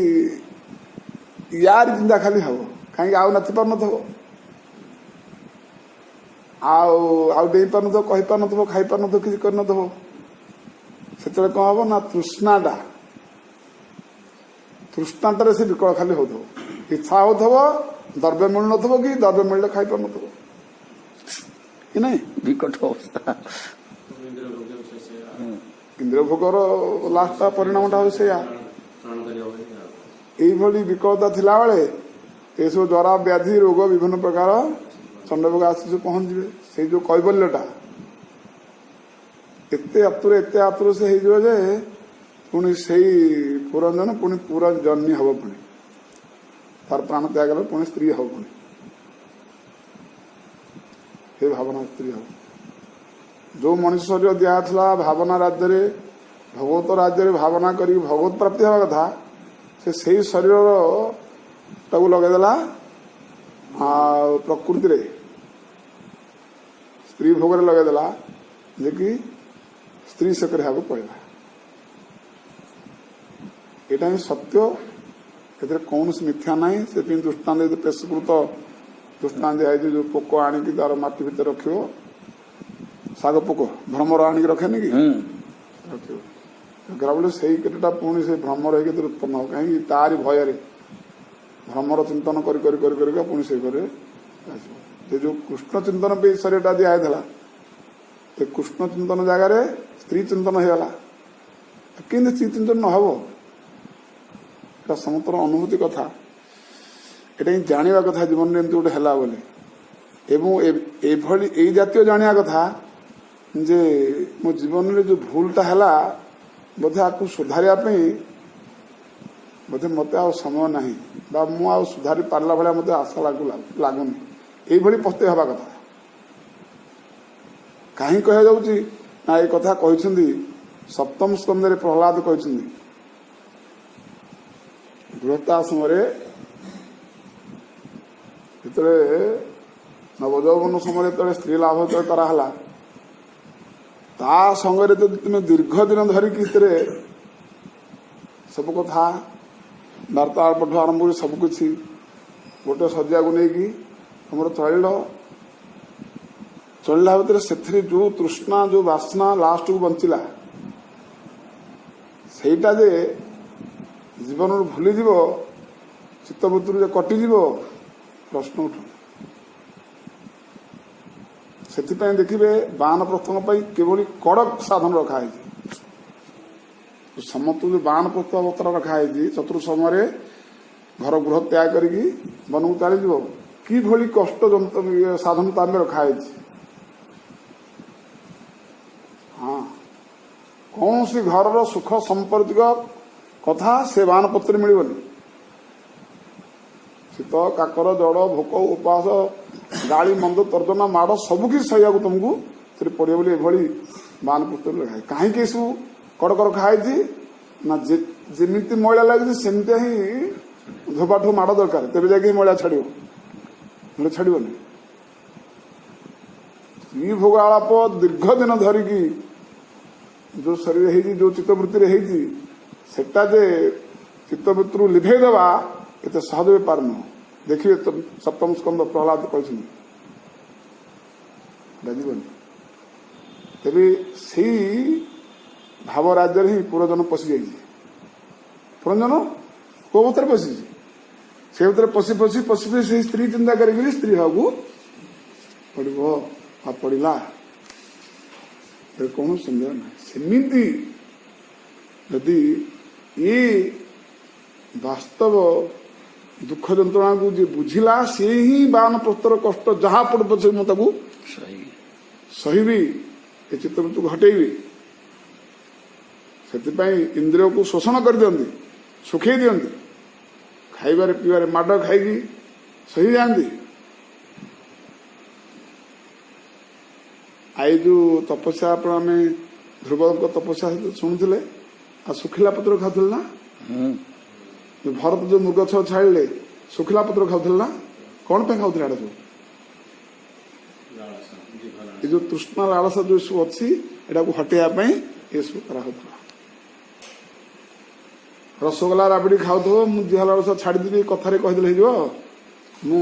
ୟାରି ଚିନ୍ତା ଖାଲି ହବ, କାହିଁକି ଆଉ ନାଚି ପାରୁନଥିବ, ଆଉ ଡେଇ ପାରୁନଥିବ, କହିପାରୁନଥିବ, ଖାଇପାରୁନଥିବ, କିଛି କରିନଥିବ। ସେତେବେଳେ କଣ ହବ ନା ତୃଷ୍ଣାଟାରେ ସେ ବିକଳ ଖାଲି ହଉଥିବ, ଇଚ୍ଛା ହଉଥିବ, ଦ୍ରବ୍ୟ ମିଳୁନଥିବ କି ଦ୍ରବ୍ୟ ମିଳିଲେ ଖାଇପାରୁନଥିବ କି ନାଇଁ, ବିକଟ ଅବସ୍ଥା। ଇନ୍ଦ୍ରିୟ ଭୋଗର ଲାଷ୍ଟ ପରିଣାମଟା ହଉଛି ସେଇଆ। ଏଇଭଳି ବିକଳତା ଥିଲାବେଳେ ଏସବୁ ଜରା ବ୍ୟାଧି ରୋଗ ବିଭିନ୍ନ ପ୍ରକାର ଚଣ୍ଡବେଗ ଆସି ଯୋଉ ପହଞ୍ଚିବେ, ସେଇ ଯୋଉ କୈବଲ୍ୟଟା ଏତେ ଆତୁର ସେ ହେଇଯିବ ଯେ ପୁଣି ସେଇ ପୁରଞ୍ଜନ ପୁଣି ପୁରା ଜନ୍ମୀ ହବ, ପୁଣି ତାର ପ୍ରାଣ ତ୍ୟାଗ କଲେ ପୁଣି ସ୍ତ୍ରୀ ହବ, ପୁଣି ସେ ଭାବନା ସ୍ତ୍ରୀ ହବ। ଯୋଉ ମଣିଷ ଶରୀର ଦିଆଥିଲା ଭାବନା ରାଜ୍ୟରେ, ଭଗବତ ରାଜ୍ୟରେ ଭାବନା କରିକି ଭଗବତ ପ୍ରାପ୍ତି ହେବା କଥା, ସେ ସେଇ ଶରୀରର ତାକୁ ଲଗେଇଦେଲା ଆଉ ପ୍ରକୃତିରେ ସ୍ତ୍ରୀ ଭୋଗରେ ଲଗେଇଦେଲା, ଯେ କି ସ୍ତ୍ରୀ ସେକରେ ହେବାକୁ ପଡ଼ିଲା। ଏଇଟା ହିଁ ସତ୍ୟ, ଏଥିରେ କୌଣସି ମିଥ୍ୟା ନାହିଁ। ସେଥିପାଇଁ ଦୃଷ୍ଟାନ୍ତ ପେଶକୃତ ଦୃଷ୍ଟାନ୍ତ ଦିଆଯାଇଛି, ଯୋଉ ପୋକ ଆଣିକି ତାର ମାଟି ଭିତରେ ରଖିବ, ଶାଗ ପୋକ ଭ୍ରମର ଆଣିକି ରଖେନି କି, ରଖିବ ବଲେ ସେଇ କେତେଟା ପୁଣି ସେ ଭ୍ରମର ହେଇକି ଉତ୍ପନ୍ନ ହବ, କାହିଁକି ତାରି ଭୟରେ ଭ୍ରମର ଚିନ୍ତନ କରି ପୁଣି ସେଇ ଘରେ ଆସିବ। ସେ ଯୋଉ କୃଷ୍ଣ ଚିନ୍ତନ ପାଇଁ ଶରୀରଟା ଦିଆହେଇଥିଲା, ସେ କୃଷ୍ଣ ଚିନ୍ତନ ଜାଗାରେ ସ୍ତ୍ରୀ ଚିନ୍ତନ ହେଇଗଲା। କେମିତି ସ୍ତ୍ରୀ ଚିନ୍ତନ ନ ହବ, ଏଟା ସମସ୍ତର ଅନୁଭୂତି କଥା, ଏଟା ହିଁ ଜାଣିବା କଥା ଜୀବନରେ ଏମିତି ଗୋଟେ ହେଲା ବୋଲି। ଏବଂ ଏଭଳି ଏଇ ଜାତୀୟ ଜାଣିବା କଥା ଯେ ମୋ ଜୀବନରେ ଯୋଉ ଭୁଲଟା ହେଲା, ବୋଧେ ଆକୁ ସୁଧାରିବା ପାଇଁ ବୋଧେ ମତେ ଆଉ ସମୟ ନାହିଁ, ବା ମୁଁ ଆଉ ସୁଧାରି ପାରିଲା ଭଳିଆ ମତେ ଆଶା ଲାଗୁନି, ଏଇଭଳି ପ୍ରତ୍ୟୟ ହେବା କଥା। କାହିଁ କୁହାଯାଉଛି ନା ଏ କଥା କହିଛନ୍ତି ସପ୍ତମ ସ୍କନ୍ଧରେ ପ୍ରହ୍ଲାଦ କହିଛନ୍ତି। ଗୃହସ୍ଥ ଆଶ୍ରମରେ ଯେତେବେଳେ ନବଯୌବନ ସମୟରେ ଯେତେବେଳେ ସ୍ତ୍ରୀ ଲାଭ ଯେତେବେଳେ କରାହେଲା, ତା ସଙ୍ଗରେ ଯଦି ତୁମେ ଦୀର୍ଘ ଦିନ ଧରିକି ଭିତରେ ସବୁ କଥା ବାର୍ତ୍ତାଳାପଠୁ ଆରମ୍ଭ କରି ସବୁକିଛି ଗୋଟେ ଶଯ୍ୟାକୁ ନେଇକି ତମର ଚଳିଲା ଭିତରେ ସେଥିରେ ଯୋଉ ତୃଷ୍ଣା ଯୋଉ ବାସ୍ନା ଲାଷ୍ଟକୁ ବଞ୍ଚିଲା, ସେଇଟା ଯେ ଜୀବନରୁ ଭୁଲିଯିବ, ଚିତ୍ତବୃତ୍ତିରୁ ଯେ କଟିଯିବ, ପ୍ରଶ୍ନ ଉଠୁ। ସେଥିପାଇଁ ଦେଖିବେ ବାନ ପ୍ରଥମ ପାଇଁ କିଭଳି କଡ଼କ ସାଧନ ରଖାହେଇଛି। ସମସ୍ତଙ୍କୁ ଯୋଉ ବାନ ପ୍ରସ୍ତୁତ ଅବସ୍ଥାରେ ରଖାହେଇଛି, ଚତୁର୍ଥ ସମୟରେ ଘର ଗୃହ ତ୍ୟାଗ କରିକି ବନକୁ ଚାଲିଯିବ, କିଭଳି କଷ୍ଟ ସାଧନ ତା ପାଇଁ ରଖାହେଇଛି। ହଁ, କୌଣସି ଘରର ସୁଖ ସମ୍ପର୍କିତ କଥା ସେ ବାନପତ୍ରରେ ମିଳିବନି। ଶୀତ କାକର ଜଡ଼ ଭୋକ ଉପାସ ଗାଳି ମନ୍ଦ ତର୍ଜନା ମାଡ଼ ସବୁକିଛି ସହିବାକୁ ତମକୁ ସେଠି ପଡ଼ିବ ବୋଲି ଏଭଳି ବାନପତ୍ରରେ ଲେଖା। କାହିଁକି ଏସବୁ କଡ଼କ ରଖା ହେଇଛି ନା ଯେମିତି ମଇଳା ଲାଗିଛି ସେମିତି ହିଁ ଧୋବାଠୁ ମାଡ଼ ଦରକାର, ତେବେ ଯାଇକି ମଇଳା ଛାଡ଼ିବ, ନହେଲେ ଛାଡ଼ିବନି। ସ୍ତ୍ରୀ ଭୋଗ ଆଳାପ ଦୀର୍ଘ ଦିନ ଧରିକି ଯୋଉ ଶରୀର ହେଇଛି, ଯୋଉ ଚିତ୍ତବୃତ୍ତିରେ ହେଇଛି, ସେଟା ଯେ ଚିତ୍ତବୃତ୍ତିରୁ ଲିଭେଇ ଦେବା ଏତେ ସହଜ ବେପାର ନୁହଁ। ଦେଖିବେ ସପ୍ତମ ସ୍କନ୍ଧ ପ୍ରହ୍ଲାଦ କହିଛନ୍ତି। ଯିବନି। ତେବେ ସେଇ ଭାବ ରାଜ୍ୟରେ ହିଁ ପୁରଜନ ପଶି ଯାଇଛି। ପୁରଜନ କୋଉ ଭିତରେ ପଶିଛି? ସେ ଭିତରେ ପଶି ପଶି ପଶି ପଶି ସେଇ ସ୍ତ୍ରୀ ଚିନ୍ତା କରିକି ସ୍ତ୍ରୀ ହବାକୁ ପଡିବ ବା ପଡିଲା, କୌଣସି ସନ୍ଦେହ ନାହିଁ। ସେମିତି ଯଦି ଏ ବାସ୍ତବ ଦୁଃଖ ଯନ୍ତ୍ରଣାକୁ ଯିଏ ବୁଝିଲା ସେ ହିଁ ବାନପ୍ରସ୍ତର କଷ୍ଟ ଯାହା ପଡୁ ପଛେ ମୁଁ ତାକୁ ସହିବି, ଏ ଚିତ୍ତବୃତ୍ତିକୁ ହଟେଇବି। ସେଥିପାଇଁ ଇନ୍ଦ୍ରିୟକୁ ଶୋଷଣ କରିଦିଅନ୍ତି, ଶୁଖେଇ ଦିଅନ୍ତି, ଖାଇବାରେ ପିଇବାରେ ମାଡ ଖାଇକି ସହିଯାଆନ୍ତି। ଆଇ ଯୋଉ ତପସ୍ୟା ଆପଣ ଆମେ ଧ୍ରୁବଙ୍କ ତପସ୍ୟା ଶୁଣୁଥିଲେ, ଆଉ ଶୁଖିଲା ପତ୍ର ଖାଉଥିଲେ ନା? ଭରତ ଯୋଉ ମୃଗ ଛଅ ଛାଡ଼ିଲେ ଶୁଖିଲା ପତ୍ର ଖାଉଥିଲେ ନା? କଣ ପାଇଁ ଖାଉଥିଲେ? ଏଇଟା ସବୁ ଏ ଯୋଉ ତୃଷ୍ଣା ଲାଳସା ଯୋଉ ସବୁ ଅଛି ଏଟାକୁ ହଟେଇବା ପାଇଁ ଏସବୁ କରାହଉଥିଲା। ରସଗୋଲା ରାବିଡି ଖାଉଥିବ, ମୁଁ ଜିହା ଲାଳସା ଛାଡ଼ିଦେବି କଥାରେ କହିଦେଲେ ହେଇଯିବ? ମୁଁ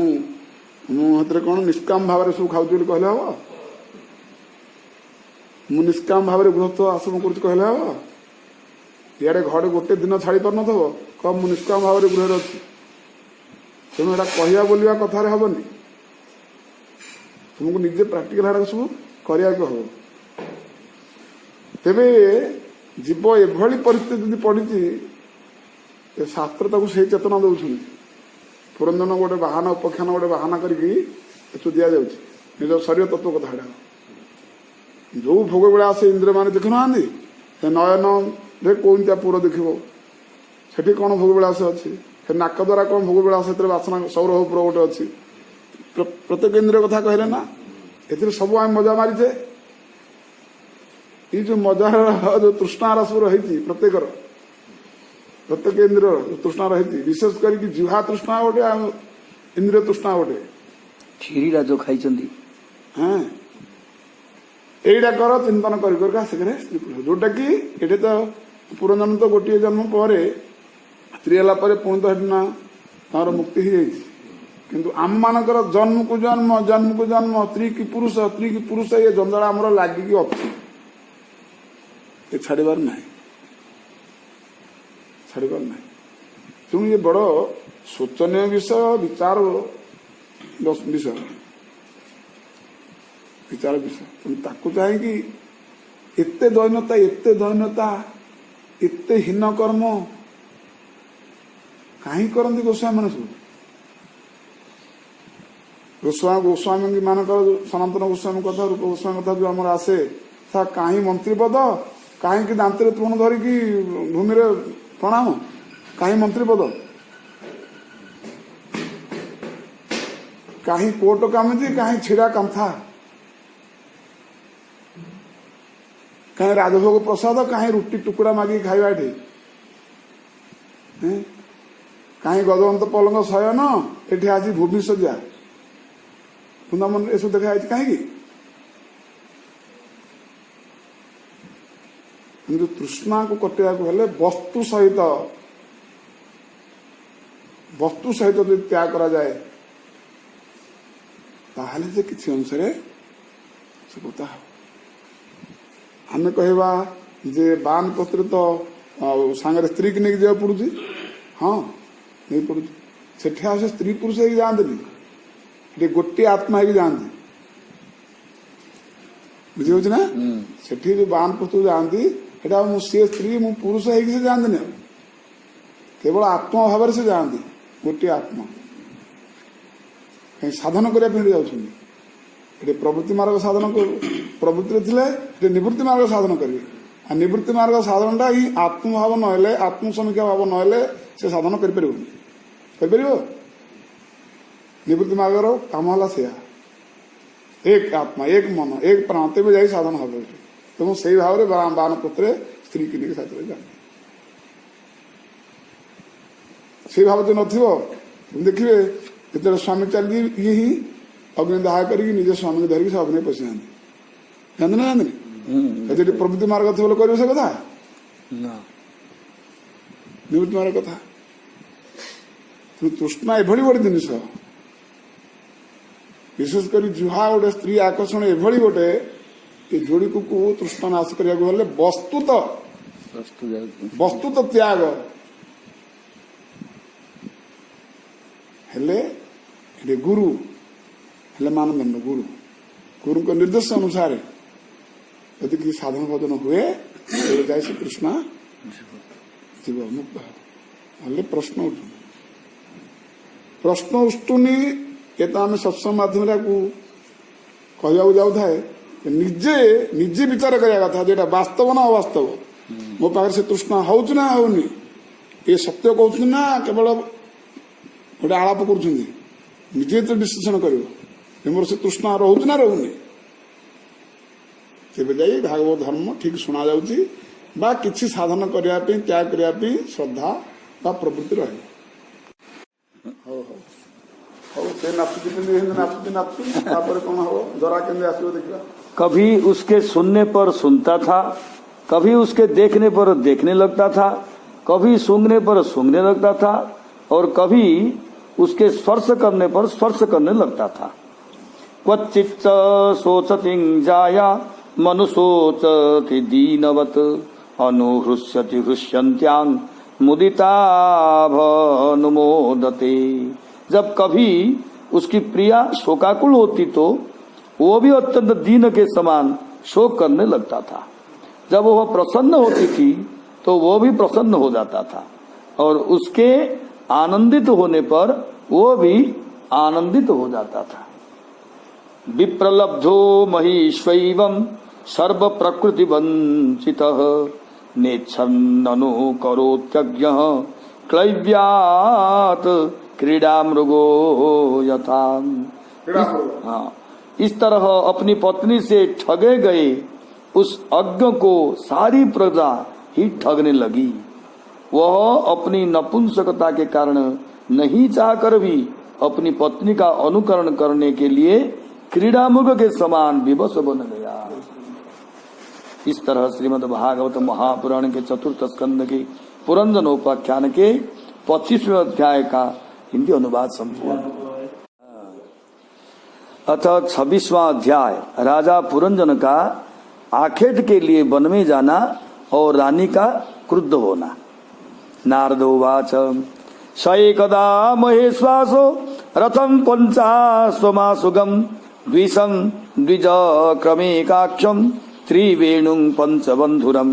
ସେଥିରେ କଣ ନିଷ୍କାମ ଭାବରେ ସବୁ ଖାଉଛି ବୋଲି କହିଲେ ହବ? ମୁଁ ନିଷ୍କାମ ଭାବରେ ଗୃହସ୍ଥ ଆଶ୍ରମ କରୁଛି କହିଲେ ହବ? ଇଆଡେ ଘରେ ଗୋଟେ ଦିନ ଛାଡି ପାରୁନଥିବ, କହ ମୁଁ ନିଷ୍କାମ ଭାବରେ ଗୃହରେ ଅଛି। ତେଣୁ ଏଟା କହିବା ବୋଲିବା କଥାରେ ହବନି, ତୁମକୁ ନିଜେ ପ୍ରାକ୍ଟିକାଲ ଏଟା ସବୁ କରିବାକୁ ହବ। ତେବେ ଜୀବ ଏଭଳି ପରିସ୍ଥିତି ଯଦି ପଡିଛି, ଶାସ୍ତ୍ର ତାକୁ ସେଇ ଚେତନା ଦଉଛନ୍ତି। ପୁରନ୍ଦନ ଗୋଟେ ବାହାନା, ଉପାଖ୍ୟାନ ଗୋଟେ ବାହାନା କରିକି ଏଠୁ ଦିଆଯାଉଛି ନିଜ ଶରୀର ତତ୍ଵ କଥା। ଏଟା ଯୋଉ ଭୋଗ ବେଳେ ଆସେ ଇନ୍ଦ୍ର ମାନେ ଦେଖୁନାହାନ୍ତି, ସେ ନୟନରେ କୋଉଟା ପୁର ଦେଖିବ, ସେଠି କଣ ଭୋଗ ବିଳାସ ଅଛି, ସେ ନାକ ଦ୍ଵାରା କଣ ଭୋଗ ବିଳାସ, ସେଥିରେ ବାସନା ସୌରଭ ପୁର ଗୋଟେ ଅଛି। ପ୍ରତ୍ୟେକ ଇନ୍ଦ୍ରିୟ କଥା କହିଲେ ନା, ଏଥିରେ ସବୁ ଆମେ ମଜା ମାରିଛେ। ଏଇ ଯୋଉ ମଜାର ଯୋଉ ତୃଷ୍ଣା ରସ ରହିଛି ପ୍ରତ୍ୟେକ ଇନ୍ଦ୍ରିୟ ତୃଷ୍ଣା ରହିଛି, ବିଶେଷ କରିକି ଜିହ୍ବା ତୃଷ୍ଣା ଗୋଟେ ଆଉ ଇନ୍ଦ୍ରିୟ ତୃଷ୍ଣା ଗୋଟେ। କ୍ଷୀରିଟା ଯୋଉ ଖାଇଛନ୍ତି, ହଁ ଏଇଟା କର ଚିନ୍ତନ କରି କରିକା ଆସିକରେ ସ୍ତ୍ରୀ ପୁରୁଷ, ଯୋଉଟା କି ଏଠି ତ ପୁରଜନ୍ମ ତ ଗୋଟିଏ ଜନ୍ମ ପରେ ସ୍ତ୍ରୀ ହେଲା ପରେ ପୁଣି ତ ସେଠି ନା ତାଙ୍କର ମୁକ୍ତି ହେଇଯାଇଛି। କିନ୍ତୁ ଆମମାନଙ୍କର ଜନ୍ମକୁ ଜନ୍ମ ସ୍ତ୍ରୀ କି ପୁରୁଷ ଏ ଜଞ୍ଜାଳ ଆମର ଲାଗିକି ଅଛି, ଏ ଛାଡ଼ିବାର ନାହିଁ। ତେଣୁ ଏ ବଡ ଶୋଚନୀୟ ବିଷୟ, ବିଚାର ବିଷୟ। ତେଣୁ ତାକୁ ଚାହିଁକି ଏତେ ଦୈନ୍ୟତା, ଏତେ ହୀନ କର୍ମ କାହିଁ କରନ୍ତି ଗୋସ୍ୱାମୀ ମାନେ ସବୁ? ଗୋସ୍ୱାମୀ ମାନଙ୍କର ସନାତନ ଗୋସ୍ୱାମୀ କଥା, ରୂପ ଗୋସ୍ୱାମୀ କଥା ଯୋଉ ଆମର ଆସେ, କାହିଁ ମନ୍ତ୍ରୀ ପଦ, କାହିଁକି ଦାନ୍ତରେ ତୃଣ ଧରିକି ଭୂମିରେ ପ୍ରଣାମ, କାହିଁ ମନ୍ତ୍ରୀ ପଦ, କାହିଁ କୋଟ କାମିଜି, କାହିଁ ଛିଡା କାନ୍ଥା, କାହିଁ ରାଜଭୋଗ ପ୍ରସାଦ, କାହିଁ ରୁଟି ଟୁକୁଡ଼ା ମାଗିକି ଖାଇବା ଏଠି, କାହିଁ ଗଜବନ୍ତ ପଲଙ୍କ ଶୟନ, ଏଠି ଆଜି ଭୂମିଶଯ୍ୟା, ବୃନ୍ଦାବନ ଏସବୁ ଦେଖାଯାଇଛି କାହିଁକି? କିନ୍ତୁ ତୃଷ୍ଣାକୁ କଟେଇବାକୁ ହେଲେ ବସ୍ତୁ ସହିତ ଯଦି ତ୍ୟାଗ କରାଯାଏ, ତାହେଲେ ଯେ କିଛି ଅଂଶରେ ସଫଳତା ହେବ। ଆମେ କହିବା ଯେ ବାନ ପତ୍ରରେ ତ ସାଙ୍ଗରେ ସ୍ତ୍ରୀକି ନେଇକି ଯିବାକୁ ପଡୁଛି, ହଁ ନେଇ ପଡୁଛି। ସେଠି ଆଉ ସେ ସ୍ତ୍ରୀ ପୁରୁଷ ହେଇକି ଯାଆନ୍ତିନି, ସେଠି ଗୋଟିଏ ଆତ୍ମା ହେଇକି ଯାଆନ୍ତି, ବୁଝିହଉଛି ନା? ସେଠି ଯୋଉ ବାନ ପତ୍ର ଯାଆନ୍ତି, ସେଟା ମୁଁ ସିଏ ସ୍ତ୍ରୀ ମୁଁ ପୁରୁଷ ହେଇକି ସେ ଯାଆନ୍ତିନି, ଆଉ କେବଳ ଆତ୍ମା ଭାବରେ ସେ ଯାଆନ୍ତି, ଗୋଟିଏ ଆତ୍ମା। ସାଧନ କରିବା ପାଇଁ ଯାଉଛନ୍ତି। ଏଠି ପ୍ରବୃତ୍ତି ମାର୍ଗ ସାଧନ, ପ୍ରବୃତ୍ତିରେ ଥିଲେ ଏଠି ନିବୃତ୍ତି ମାର୍ଗ ସାଧନ କରିବେ। ଆଉ ନିବୃତ୍ତି ମାର୍ଗ ସାଧନଟା ହିଁ ଆତ୍ମଭାବ ନହେଲେ, ଆତ୍ମସମୀକ୍ଷା ଭାବ ନହେଲେ ସେ ସାଧନ କରିପାରିବନି। କରିପାରିବ? ନିବୃତ୍ତି ମାର୍ଗର କାମ ହେଲା ସେୟା, ଏକ ଆତ୍ମା, ଏକ ମନ, ଏକ ପ୍ରାଣ, ତେବେ ଯାଇ ସାଧନ ହବ ଏଠି। ତେଣୁ ସେଇ ଭାବରେ ବାନପତ୍ରରେ ସ୍ତ୍ରୀ କି ନେଇକି ସାଥିରେ ଯାଆନ୍ତି। ସେଇ ଭାବ ଯଦି ନଥିବ, ଦେଖିବେ ଯେତେବେଳେ ସ୍ୱାମୀ ଚାଲିଯିବେ, ଇଏ ହିଁ ଅଗ୍ନି ଦାହ କରିକି ନିଜ ସ୍ୱାମୀକୁ ଧରିକି ସେ ଅଗ୍ନି ପଶିଯାଆନ୍ତି। ଜାଣନ୍ତି ନା ଜାଣନ୍ତିନି? ଯଦି ପ୍ରବୃତ୍ତି ମାର୍ଗ ଥିବ ବୋଲେ କରିବେ ସେ କଥା, ନିବୃତ୍ତି ମାର୍ଗ କଥା। ତୃଷ୍ଣା ଏଭଳି ଗୋଟେ ଜିନିଷ, विशेषकर जुहा गोटे स्त्री आकर्षण एभली गोटे कि जोड़ी को तृष्णा नाश करने वस्तुत त्याग हेले गुरु हेले मानदंड गुरु को निर्देश अनुसार यदि किसी साधन भोजन हुए तो जाए से कृष्ण जीव मुक्त हेले प्रश्न उष्टुनी ये तो आम सत्संग माध्यम कहवा जाऊे निजे निजे विचार करवा कथा जेटा वास्तव ना अवास्तव मो पाखे से तृष्णा होना होनी ये सत्य कहते ना केवल गोटे आलाप कर निजे तो विश्लेषण कर मोर से तृष्णा रोच ना रोनी तेज जाई भागवत धर्म ठीक शुणा जाऊँगी बा किसी साधन करने त्याग करने श्रद्धा बा प्रवृत्ति रही कभी उसके सुनने पर सुनता था, कभी उसके देखने पर देखने लगता था, कभी सूंघने पर सूंघने लगता था और कभी उसके स्पर्श करने पर स्पर्श करने लगता था। क्वचित् शोचति जाया मनुशोचति दीनवत् अनुहृष्यति हृष्यन्त्यां मुदिताभनुमोदते। जब कभी उसकी प्रिया शोकाकुल होती तो वो भी अत्यंत दीन के समान शोक करने लगता था। जब वह प्रसन्न होती थी तो वो भी प्रसन्न हो जाता था और उसके आनंदित होने पर वो भी आनंदित हो जाता था। विप्रलब्धो महीष्वैवं सर्व प्रकृति वंचितः नेच्छन्ननु करोत्यज्ञः क्लैव्यात् क्रीड़ा मृगो यथा। हाँ, इस तरह अपनी पत्नी से ठगे गए उस अज्ञ को सारी प्रजा ही ठगने लगी। वह अपनी नपुंसकता के कारण नहीं चाहकर भी अपनी पत्नी का अनुकरण करने के लिए क्रीड़ामुग के समान विवश बन गया। इस तरह श्रीमद् भागवत महापुराण के चतुर्थ स्कंद के पुरंजनोपाख्यान के 25वें अध्याय का हिंदी अनुवाद संपूर्ण। अतः 26वां अध्याय राजा पुरंजन का आखेट के लिए वन में जाना और रानी का क्रुद्ध होना। नारदोवाच स एकदा महेश्वासो रथं पंचास्वमासुगम द्विषं द्विज क्रमेकाक्षं त्रिवेणुं पंचबंधुरम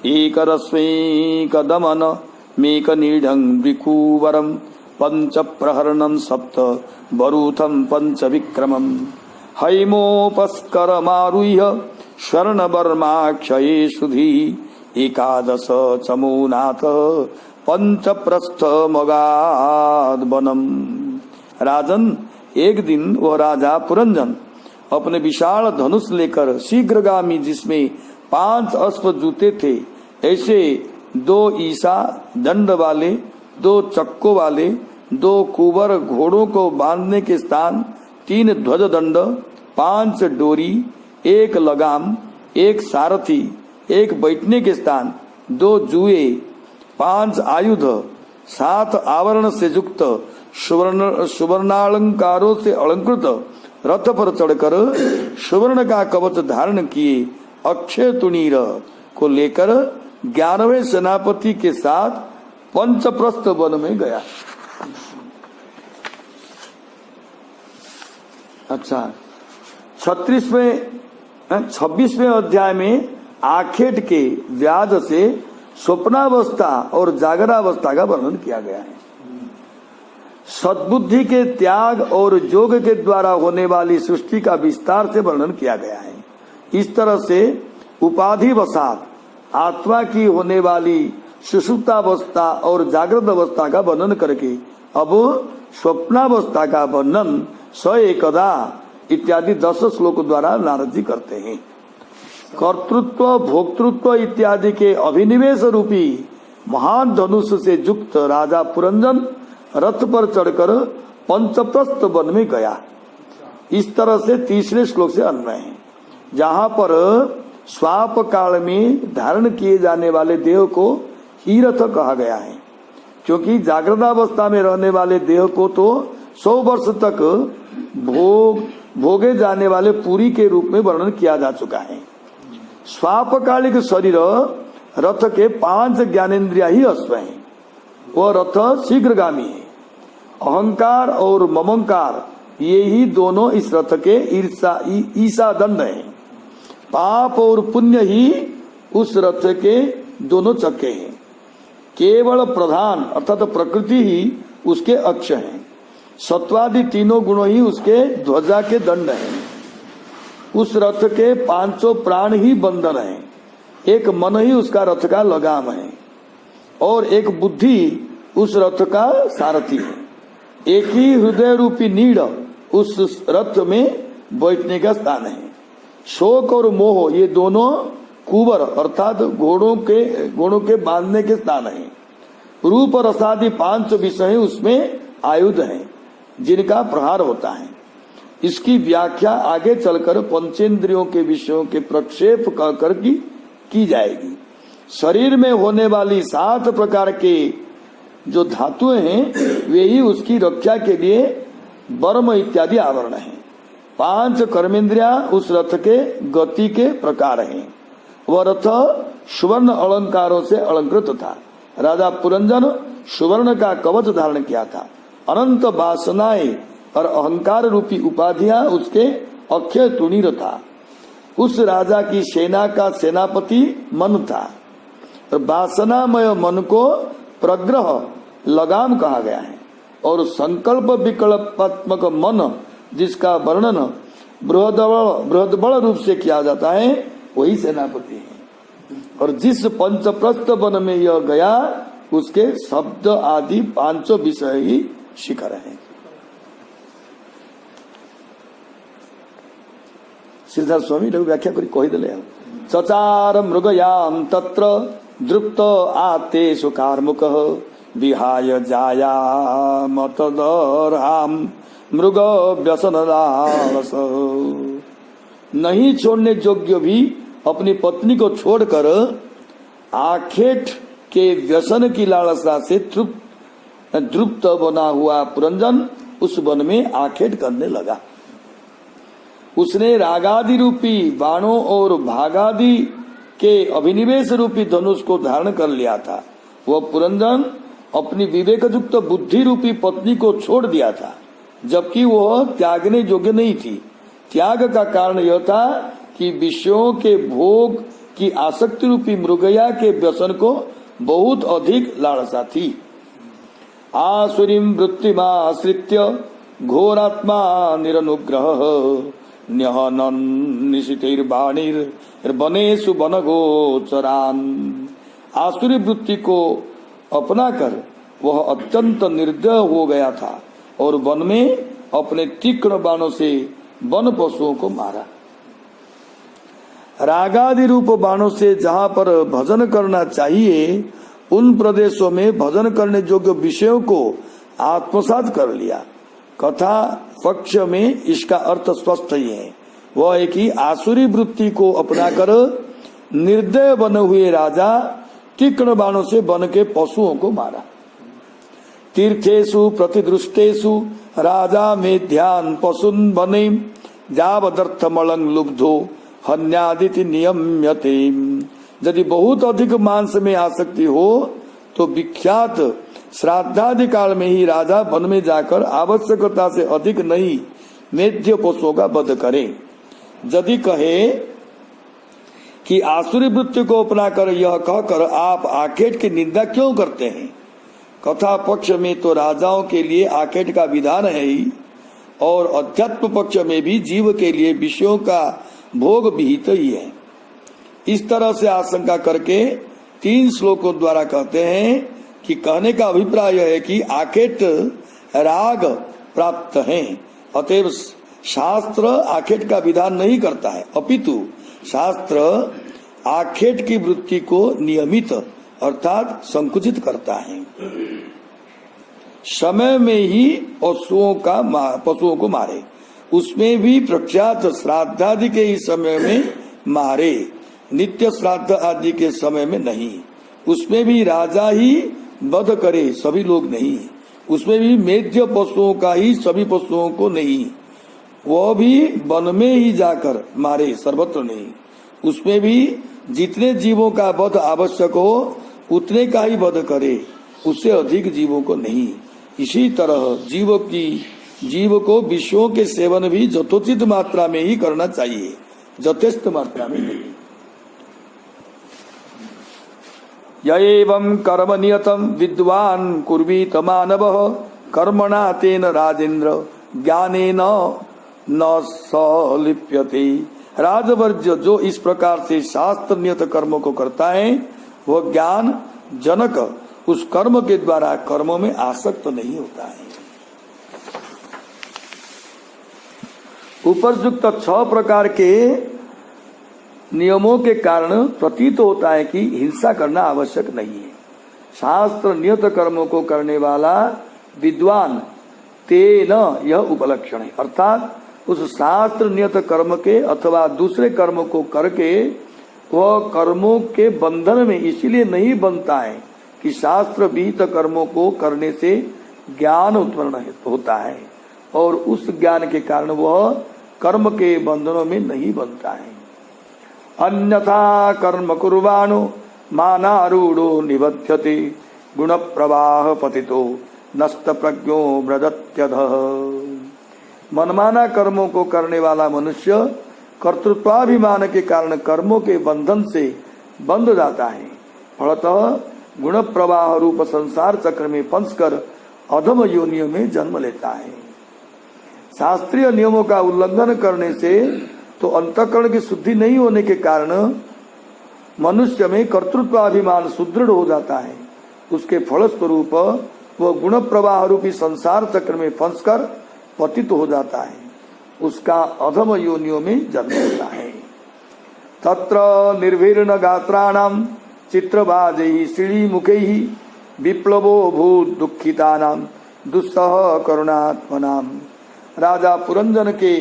एकरश्मीकदमन मेकनीढं विकुवरं पंच प्रहरणं सप्त वरूथं पंच विक्रमं हैमोपस्करमारुह्य स्वर्णवर्माक्षये सुधी एकादश चमूनाथ पंच प्रस्थ मगाद वनम। राजन, एक दिन वह राजा पुरंजन अपने विशाल धनुष लेकर शीघ्रगामी जिसमें 5 अश्व जूते थे ऐसे 2 ईसा दंड वाले, 2 चक्कों वाले, 2 कुंवर घोड़ों को बांधने के स्थान, 3 ध्वज दंड, 5 डोरी, 1 लगाम, 1 सारथी, 1 बैठने के स्थान, 2 जुए, 5 आयुध, 7 आवरण से युक्त सुवर्णालंकारों से अलंकृत रथ पर चढ़कर सुवर्ण का कवच धारण किए अक्षय तुणीर को लेकर 11वें सेनापति के साथ पंचप्रस्थ वन में गया। अच्छा, 26वें अध्याय में आखेट के व्याज से स्वप्नावस्था और जागरावस्था का वर्णन किया गया है। सद्बुद्धि के त्याग और योग के द्वारा होने वाली सृष्टि का विस्तार से वर्णन किया गया है। इस तरह से उपाधि वसात आत्मा की होने वाली सुषुप्तावस्था और जागृत अवस्था का वर्णन करके अब स्वप्नावस्था का वर्णन स एकदा इत्यादि 10 श्लोक द्वारा नारद जी करते हैं। कर्तृत्व, भोक्तृत्व इत्यादि के अभिनिवेश रूपी महान धनुष से युक्त राजा पुरंजन रथ पर चढ़कर पंचप्रस्थ वन में गया। इस तरह से 3रे श्लोक से अन्वय है, जहाँ पर स्वाप काल में धारण किए जाने वाले देह को ही रथ कहा गया है, क्योंकि जागृतावस्था में रहने वाले देह को तो 100 वर्ष तक भोगे जाने वाले पुरी के रूप में वर्णन किया जा चुका है। स्वापकालिक शरीर रथ के 5 ज्ञानेन्द्रिया ही अश्व है। वह रथ शीघ्रगामी है। अहंकार और ममंकार ये ही दोनों इस रथ के ईसा दंड है। पाप और पुण्य ही उस रथ के दोनों चक्के हैं। केवल प्रधान अर्थात प्रकृति ही उसके अक्ष है। सत्वादि तीनों गुणों ही उसके ध्वजा के दंड हैं। उस रथ के 5 प्राण ही बंधन है। एक मन ही उसका रथ का लगाम है और एक बुद्धि उस रथ का सारथी है। एक ही हृदय रूपी नीड़ उस रथ में बैठने का स्थान है। शोक और मोह ये दोनों कुबर अर्थात घोड़ों के बांधने के स्थान है। रूप और रसादि 5 विषय उसमें आयुध हैं जिनका प्रहार होता है। इसकी व्याख्या आगे चलकर पंचेंद्रियों के विषयों के प्रक्षेप कर की जाएगी। शरीर में होने वाली 7 प्रकार के जो धातुएं हैं वे ही उसकी रक्षा के लिए वर्म इत्यादि आवरण हैं। 5 कर्मेंद्रिया उस रथ के गति के प्रकार हैं। वह रथ सुवर्ण अलंकारों से अलंकृत था। राजा पुरंजन सुवर्ण का कवच धारण किया था। अनंत वासनाएं और अहंकार रूपी उपाधियां उसके अक्षय तुणीर था। उस राजा की सेना का सेनापति मन था। वासनामय मन को प्रग्रह लगाम कहा गया है और संकल्प विकल्पात्मक मन जिसका वर्णन बृहदबल रूप से किया जाता है वही सेनापति है। और जिस पंचप्रस्थ वन में यह गया उसके शब्द आदि 5 विषय ही शिखर है। श्रीधर स्वामी लोग व्याख्या करी कहीदेले चचार मृगयाम तत्र दृप्त आतेषु कार्मुकः विहाय जाया मतदराम मृग व्यसन लालस। नहीं छोड़ने योग्य भी अपनी पत्नी को छोड़कर आखेट के व्यसन की लालसा से द्रुप्त बना हुआ पुरंजन उस वन में आखेट करने लगा। उसने रागादि रूपी बाणों और भागादि के अभिनिवेश रूपी धनुष को धारण कर लिया था। वह पुरंजन अपनी विवेकयुक्त बुद्धि रूपी पत्नी को छोड़ दिया था जबकि वह त्यागने योग्य नहीं थी। त्याग का कारण यह था कि विषयों के भोग की आसक्ति रूपी मृगया के व्यसन को बहुत अधिक लालसा थी। आसुरीं वृत्तिमाश्रित्य घोरात्मा निरनुग्रह न्यहनन् निशितैर्बाणिर्वनेषु वनगोचरान्। आसुरी वृत्ति को अपनाकर वह अत्यंत निर्दय हो गया था और वन में अपने तीक्ष्ण बाणों से वन पशुओं को मारा। रागादि रूप बाणों से जहाँ पर भजन करना चाहिए उन प्रदेशों में भजन करने योग्य विषयों को आत्मसात कर लिया। कथा पक्ष में इसका अर्थ स्पष्ट ही है। वह एक ही आसुरी वृत्ति को अपनाकर निर्दय बने हुए राजा तीक्ष्ण बाणों से वन के पशुओं को मारा। तीर्थेषु प्रतिदृष्टेषु राजा में ध्यान पशुन बने जावदर्थमलंग लुब्धो हन्यादिति नियम्यते। यदि बहुत अधिक मांस में आसक्ति हो तो विख्यात श्राद्धादि काल में ही राजा वन में जाकर आवश्यकता से अधिक नहीं मेध्य पशुओं का वध करे। यदि कहे कि आसुरी वृत्ति को अपनाकर यह कहकर आप आखेट की निंदा क्यों करते हैं? कथा पक्ष में तो राजाओं के लिए आखेट का विधान है ही और अध्यात्म पक्ष में भी जीव के लिए विषयों का भोग विहित ही है। इस तरह से आशंका करके 3 श्लोकों द्वारा कहते हैं कि कहने का अभिप्राय है कि आखेट राग प्राप्त है, अतएव शास्त्र आखेट का विधान नहीं करता है, अपितु शास्त्र आखेट की वृत्ति को नियमित अर्थात संकुचित करता है। समय में ही पशुओं को मारे, उसमें भी प्रख्यात श्राद्धादि के ही समय में मारे, नित्य श्राद्ध आदि के समय में नहीं। उसमें भी राजा ही वध करे, सभी लोग नहीं। उसमें भी मेध्य पशुओं का ही, सभी पशुओं को नहीं। वह भी वन में ही जाकर मारे, सर्वत्र नहीं। उसमें भी जितने जीवों का वध आवश्यक हो उतने का ही वध करे, उससे अधिक जीवों को नहीं। इसी तरह जीव को विषयों के सेवन भी यथोचित मात्रा में ही करना चाहिए, यथेष्ट मात्रा में नहीं। यएवं कर्म नियतम विद्वान कुर्वीत मानवः कर्मणा तेन राजेन्द्र ज्ञानेन न सलिप्यते। राजवर्ज्य जो इस प्रकार से शास्त्र नियत कर्मों को करता है वह ज्ञान जनक उस कर्म के द्वारा कर्मों में आसक्त नहीं होता है। उपरयुक्त 6 प्रकार के नियमों के कारण प्रतीत होता है कि हिंसा करना आवश्यक नहीं है। शास्त्र नियत कर्मों को करने वाला विद्वान तेन यह उपलक्षण है, अर्थात उस शास्त्र नियत कर्म के अथवा दूसरे कर्म को करके वह कर्मों के बंधन में इसलिए नहीं बनता है कि शास्त्र विहित कर्मों को करने से ज्ञान उत्पन्न होता है और उस ज्ञान के कारण वह कर्म के बंधनों में नहीं बनता है। अन्यथा कर्म कुर्वाणो मानारूढ़ो निबध्यते गुण प्रवाह पतितो नष्ट प्रज्ञो व्रजत्यधः। मनमाना कर्मों को करने वाला मनुष्य कर्तृत्वाभिमान के कारण कर्मों के बंधन से बंध जाता है, फलतः गुण प्रवाह रूप संसार चक्र में फंसकर अधम योनियों में जन्म लेता है। शास्त्रीय नियमों का उल्लंघन करने से तो अंतःकरण की शुद्धि नहीं होने के कारण मनुष्य में कर्तृत्वाभिमान सुदृढ़ हो जाता है। उसके फलस्वरूप वह गुण प्रवाह रूपी संसार चक्र में फंसकर पतित हो जाता है, उसका अधम योनियों में जन्म लेता है। तत्र निर्वीर्ण गात्राणाम चित्रबाजैः श्रीमुखैः विप्लवो भूत दुखितानाम दुस्सह करुणात्मनाम। राजा पुरंजन के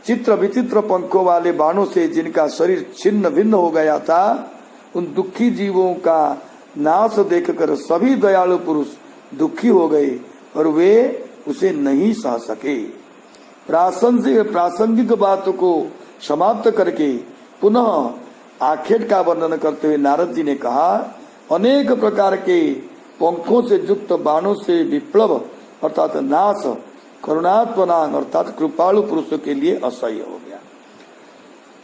चित्र विचित्र पंखों वाले बाणों से जिनका शरीर छिन्न भिन्न हो गया था, उन दुखी जीवों का नाश देखकर सभी दयालु पुरुष दुखी हो गए और वे उसे नहीं सह सके। प्रासंगिक बातों को समाप्त करके पुनः आखेट का वर्णन करते हुए नारद जी ने कहा, अनेक प्रकार के पंखों से युक्त बाणों से विप्लव अर्थात नाश करुणात्मनांग अर्थात कृपालु पुरुषों के लिए असह्य हो गया।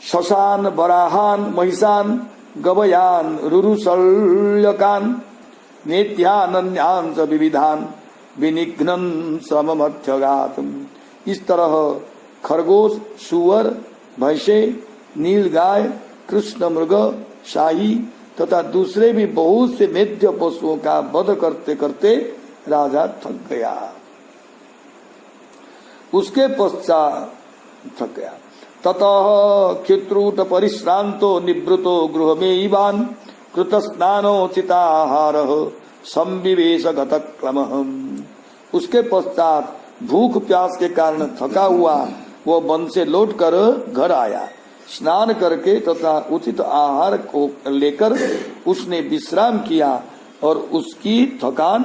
शशान बराहान महिषान गवयान रुरुशल्यकान नेत्यान्यान च विविधान विनिघ्नन सममध्यगातुम। इस तरह खरगोश, सुअर, भैंसे, नील गाय, कृष्ण मृग, शाही तथा दूसरे भी बहुत से मेध्य पशुओं का वध करते करते राजा थक गया। उसके पश्चात थक गया। ततः क्षित्रूट परिश्रांतो निवृतो गृह में ईवान कृत स्नानो चिताहार संविवेश गतक्लमः। उसके पश्चात भूख प्यास के कारण थका हुआ वह वन से लौटकर घर आया। स्नान करके तथा उचित आहार को लेकर उसने विश्राम किया और उसकी थकान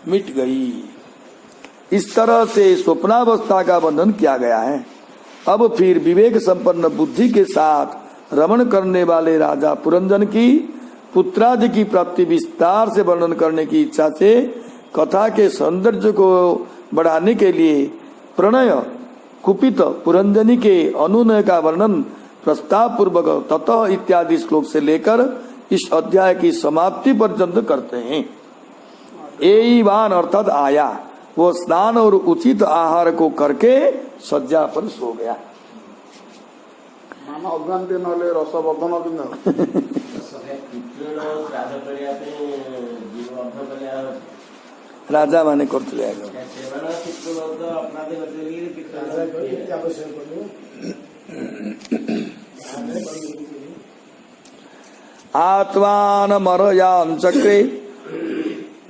मिट गई। इस तरह से स्वप्नावस्था का वर्णन किया गया है। अब फिर विवेक संपन्न बुद्धि के साथ रमण करने वाले राजा पुरंजन की पुत्रादि की प्राप्ति विस्तार से वर्णन करने की इच्छा से कथा के सौंदर्य को बढ़ाने के लिए प्रणय कुपित पुरंजनी के अनुनय का वर्णन प्रस्ताव पूर्वक ततः इत्यादि श्लोक से लेकर इस अध्याय की समाप्ति पर्यंत करते हैं। एवान अर्थात आया, वो स्नान और उचित आहार को करके शज्जा पर सो गया। ଅଜ୍ଞାନ୍ତି ନହେଲେ ରସବର୍ଦ୍ଧନ ପିନ୍ଧ। ରାଜା ମାନେ କରୁଥିଲେ ଆଗ। आत्मान मरयान चक्रे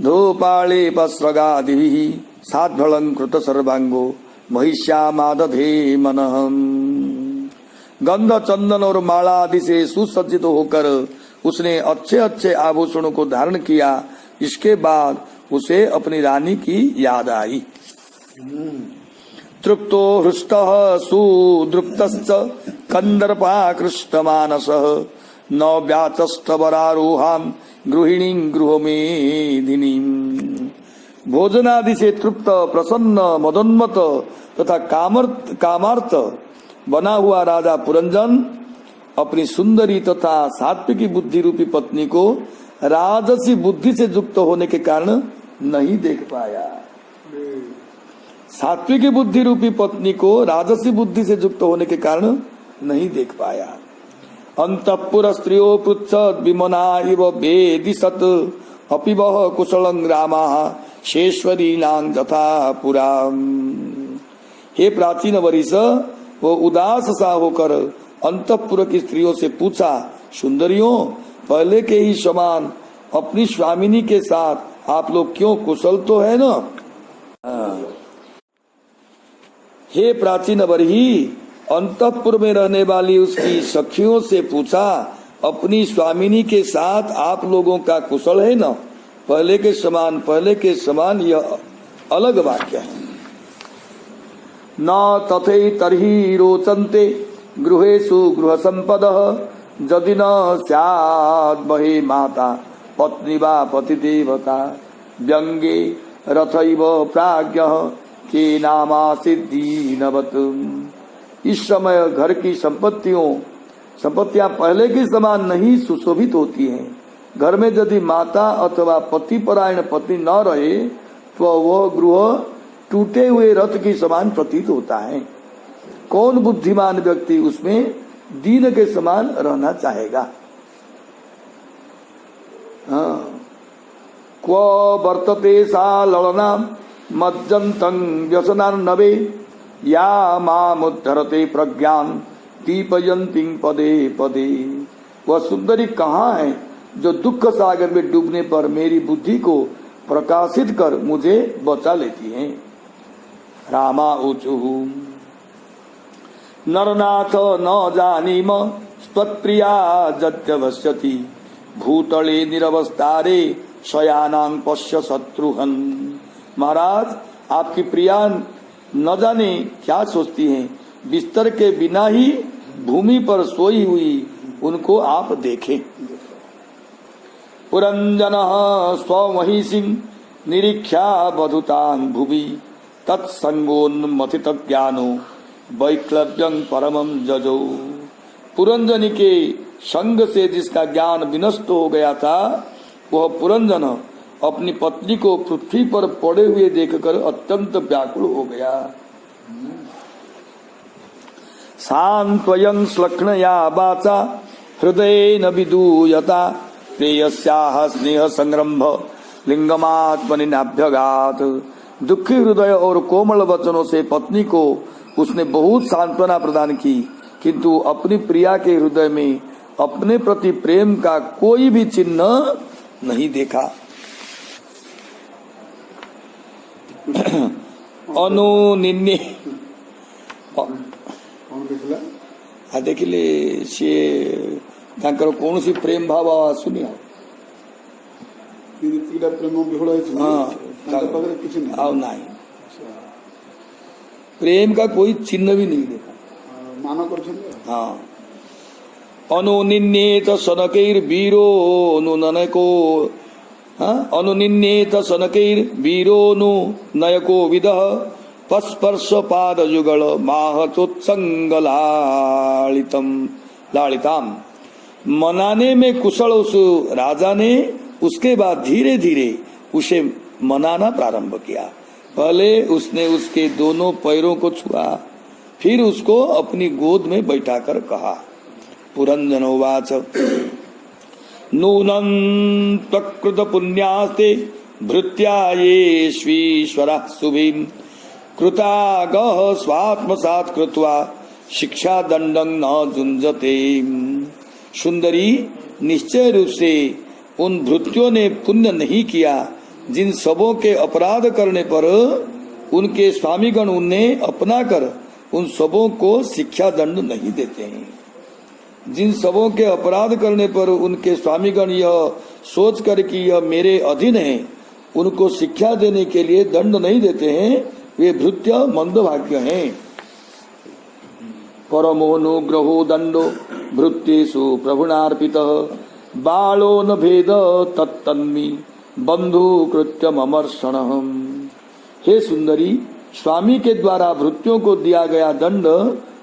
धूपाळे पस्रगादिभिः साध्वलंकृत सर्वांगो महिष्यामादधे मनः। गंध चंदन और माला आदि से सुसज्जित होकर उसने अच्छे अच्छे आभूषणों को धारण किया। इसके बाद उसे अपनी रानी की याद आई। तृप्तो हृष्टः सुदृप्तश्च कंदर्पाकृष्टमानसः न व्याचस्तवरारोहां गृहिणीं गृहमेधिनीं। भोजनादि से तृप्त, प्रसन्न, मदोन्मत तथा कामार्थ बना हुआ राजा पुरंजन अपनी सुंदरी तथा सात्विकी बुद्धि रूपी पत्नी को राजसी बुद्धि से युक्त होने के कारण नहीं देख पाया। सात्विकी बुद्धि रूपी पत्नी को राजसी बुद्धि से युक्त होने के कारण नहीं देख पाया। अंतःपुर स्त्रियो पृच्छद विमना इव वेदिशत अपि वह कुशलं ग्रामाः शेश्वरी नांग तथा पुरा। हे प्राचीन वरिष, वो उदास सा होकर अंतःपुर की स्त्रियों से पूछा, सुंदरियों, पहले के ही समान अपनी स्वामिनी के साथ आप लोग क्यों कुशल तो है ना? हे प्राचीन वरही, अंतःपुर में रहने वाली उसकी सखियों से पूछा, अपनी स्वामिनी के साथ आप लोगों का कुशल है ना? पहले के समान यह अलग वाक्य है। न तथे तरहि रोचन्ते गृहेषु गृह संपदः यदि न स्यात् बहि माता पत्नी वा पतिदेवता व्यंगे रथैव प्राज्ञः के नामासीत् दीनवत्। इस समय घर की संपत्तियां पहले के समान नहीं सुशोभित होती हैं। घर में यदि माता अथवा पतिपरायण पत्नी न रहे तो वह गृह टूटे हुए रथ की समान प्रतीत होता है। कौन बुद्धिमान व्यक्ति उसमें दीन के समान रहना चाहेगा? क्व वर्तते सा ललना मज्जन्तं व्यसनार्णवे या मामुद्धरते प्रज्ञान दीपयन्ती पदे पदे। वह सुंदरी कहाँ है जो दुख सागर में डूबने पर मेरी बुद्धि को प्रकाशित कर मुझे बचा लेती है? रामा ऊचुः नरनाथ न जानीम स्वप्रिया जत्यवश्यति भूतले निरवस्तारे शयानां पश्य शत्रुहन। महाराज, आपकी प्रिया न जाने क्या सोचती हैं, बिस्तर के बिना ही भूमि पर सोई हुई उनको आप देखें। पुरंजनः स्वमहिषीं निरीक्षा बधुतां भुवि तत्संगोन्मथित ज्ञानो वैक्लव्यं परमं जजो। पुरंजनी के संग से जिसका ज्ञान विनष्ट हो गया था, वह पुरंजन अपनी पत्नी को पृथ्वी पर पड़े हुए देखकर अत्यंत व्याकुल हो गया। सांत्वयं श्लक्ष्णया वाचा हृदयेन विदूयता प्रेयस्याः स्नेह संरंभ लिंगमात्मनि नाभ्यगात। दुखी हृदय और कोमल वचनों से पत्नी को उसने बहुत सांत्वना प्रदान की, किंतु अपनी प्रिया के हृदय में अपने प्रति प्रेम का कोई भी चिन्ह नहीं देखा। अनुनिन्ये देखिले सी तांकर कौन सी प्रेम भाव आसुनी नहीं, प्रेम का कोई चिन्ह भी नहीं देखा। मानो कर हाँ। अनुनिन्येत सनकैर्वीरो नुनको अनुनिन्येत सनकैर्वीरो नु नयको विदः पस्पर्श पाद युगल माहचोत्संग लालिताम। मनाने में कुशल उस राजा ने उसके बाद धीरे धीरे उसे मनाना प्रारंभ किया। पहले उसने उसके दोनों पैरों को छुआ, फिर उसको अपनी गोद में बैठाकर कहा, पुरंजनोवाच नूनं त्वकृत पुण्यास्ते भृत्या येष्वीश्वरः शुभिं कृतागः स्वात्मसात् कृत्वा शिक्षा दंडं न जुंजते। सुंदरी, निश्चय रूप से उन भृत्यों ने पुण्य नहीं किया जिन सबों के अपराध करने पर उनके स्वामीगण उन्हें अपना कर उन सबों को शिक्षा दंड नहीं देते हैं। जिन सबों के अपराध करने पर उनके स्वामीगण यह सोच कर कि यह मेरे अधीन है, उनको शिक्षा देने के लिए दंड नहीं देते हैं, वे भृत्य मंदभाग्य हैं। परमोनुग्रहो दंडो भृत्येषु प्रभुनार्पितः बालो न भेद तत्तन्मी बंधु कृत्यम अमर्षणहम। हे सुंदरी, स्वामी के द्वारा भृत्यों को दिया गया दंड,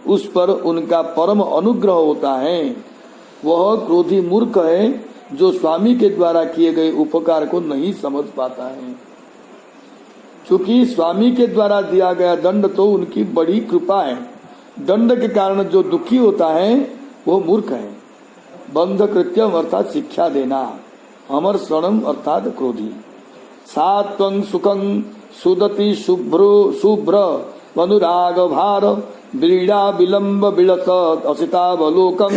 उस पर उनका परम अनुग्रह होता है। वह क्रोधी मूर्ख है जो स्वामी के द्वारा किए गए उपकार को नहीं समझ पाता है। क्योंकि स्वामी के द्वारा दिया गया दंड तो उनकी बड़ी कृपा है। दंड के कारण जो दुखी होता है वो मूर्ख है। बंध कृत्यम अर्थात शिक्षा देना, अमर शरणम अर्थात क्रोधी। सात्वं सुखं सुदति शुभ्र अनुराग भार व्रीड़ा विलंब विलसत असितावलोकम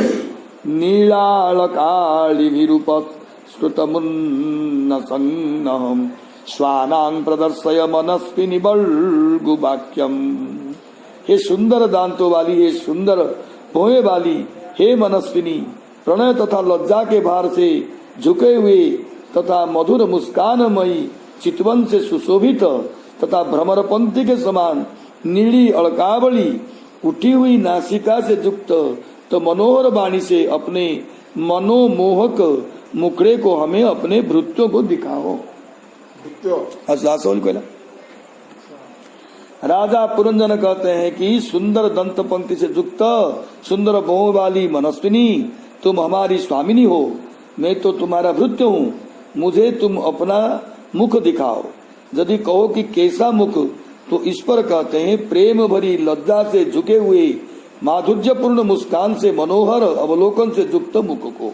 नीलालकालिभिरूपत श्रुतमुन्न संगम स्वानां प्रदर्शय मनस्विनी बल्गुवाक्यम। हे सुंदर दांतों वाली, हे सुंदर भौहें वाली, हे मनस्विनी, प्रणय तथा लज्जा के भार से झुके हुए तथा मधुर मुस्कानमयी चितवन से सुशोभित तथा भ्रमरपंथी के समान नीली अड़कावली उठी हुई नासिका से युक्त तो मनोहर वाणी से अपने मनोमोहक मुखड़े को हमें अपने भृत्यों को दिखाओ। राजा पुरंजन कहते हैं कि सुंदर दंत पंक्ति से युक्त सुंदर भौं वाली मनस्विनी, तुम हमारी स्वामिनी हो, मैं तो तुम्हारा भृत्य हूँ, मुझे तुम अपना मुख दिखाओ। यदि कहो कि कैसा मुख, तो इस पर कहते हैं प्रेम भरी लज्जा से झुके हुए माधुर्यपूर्ण मुस्कान से मनोहर अवलोकन से युक्त मुख को।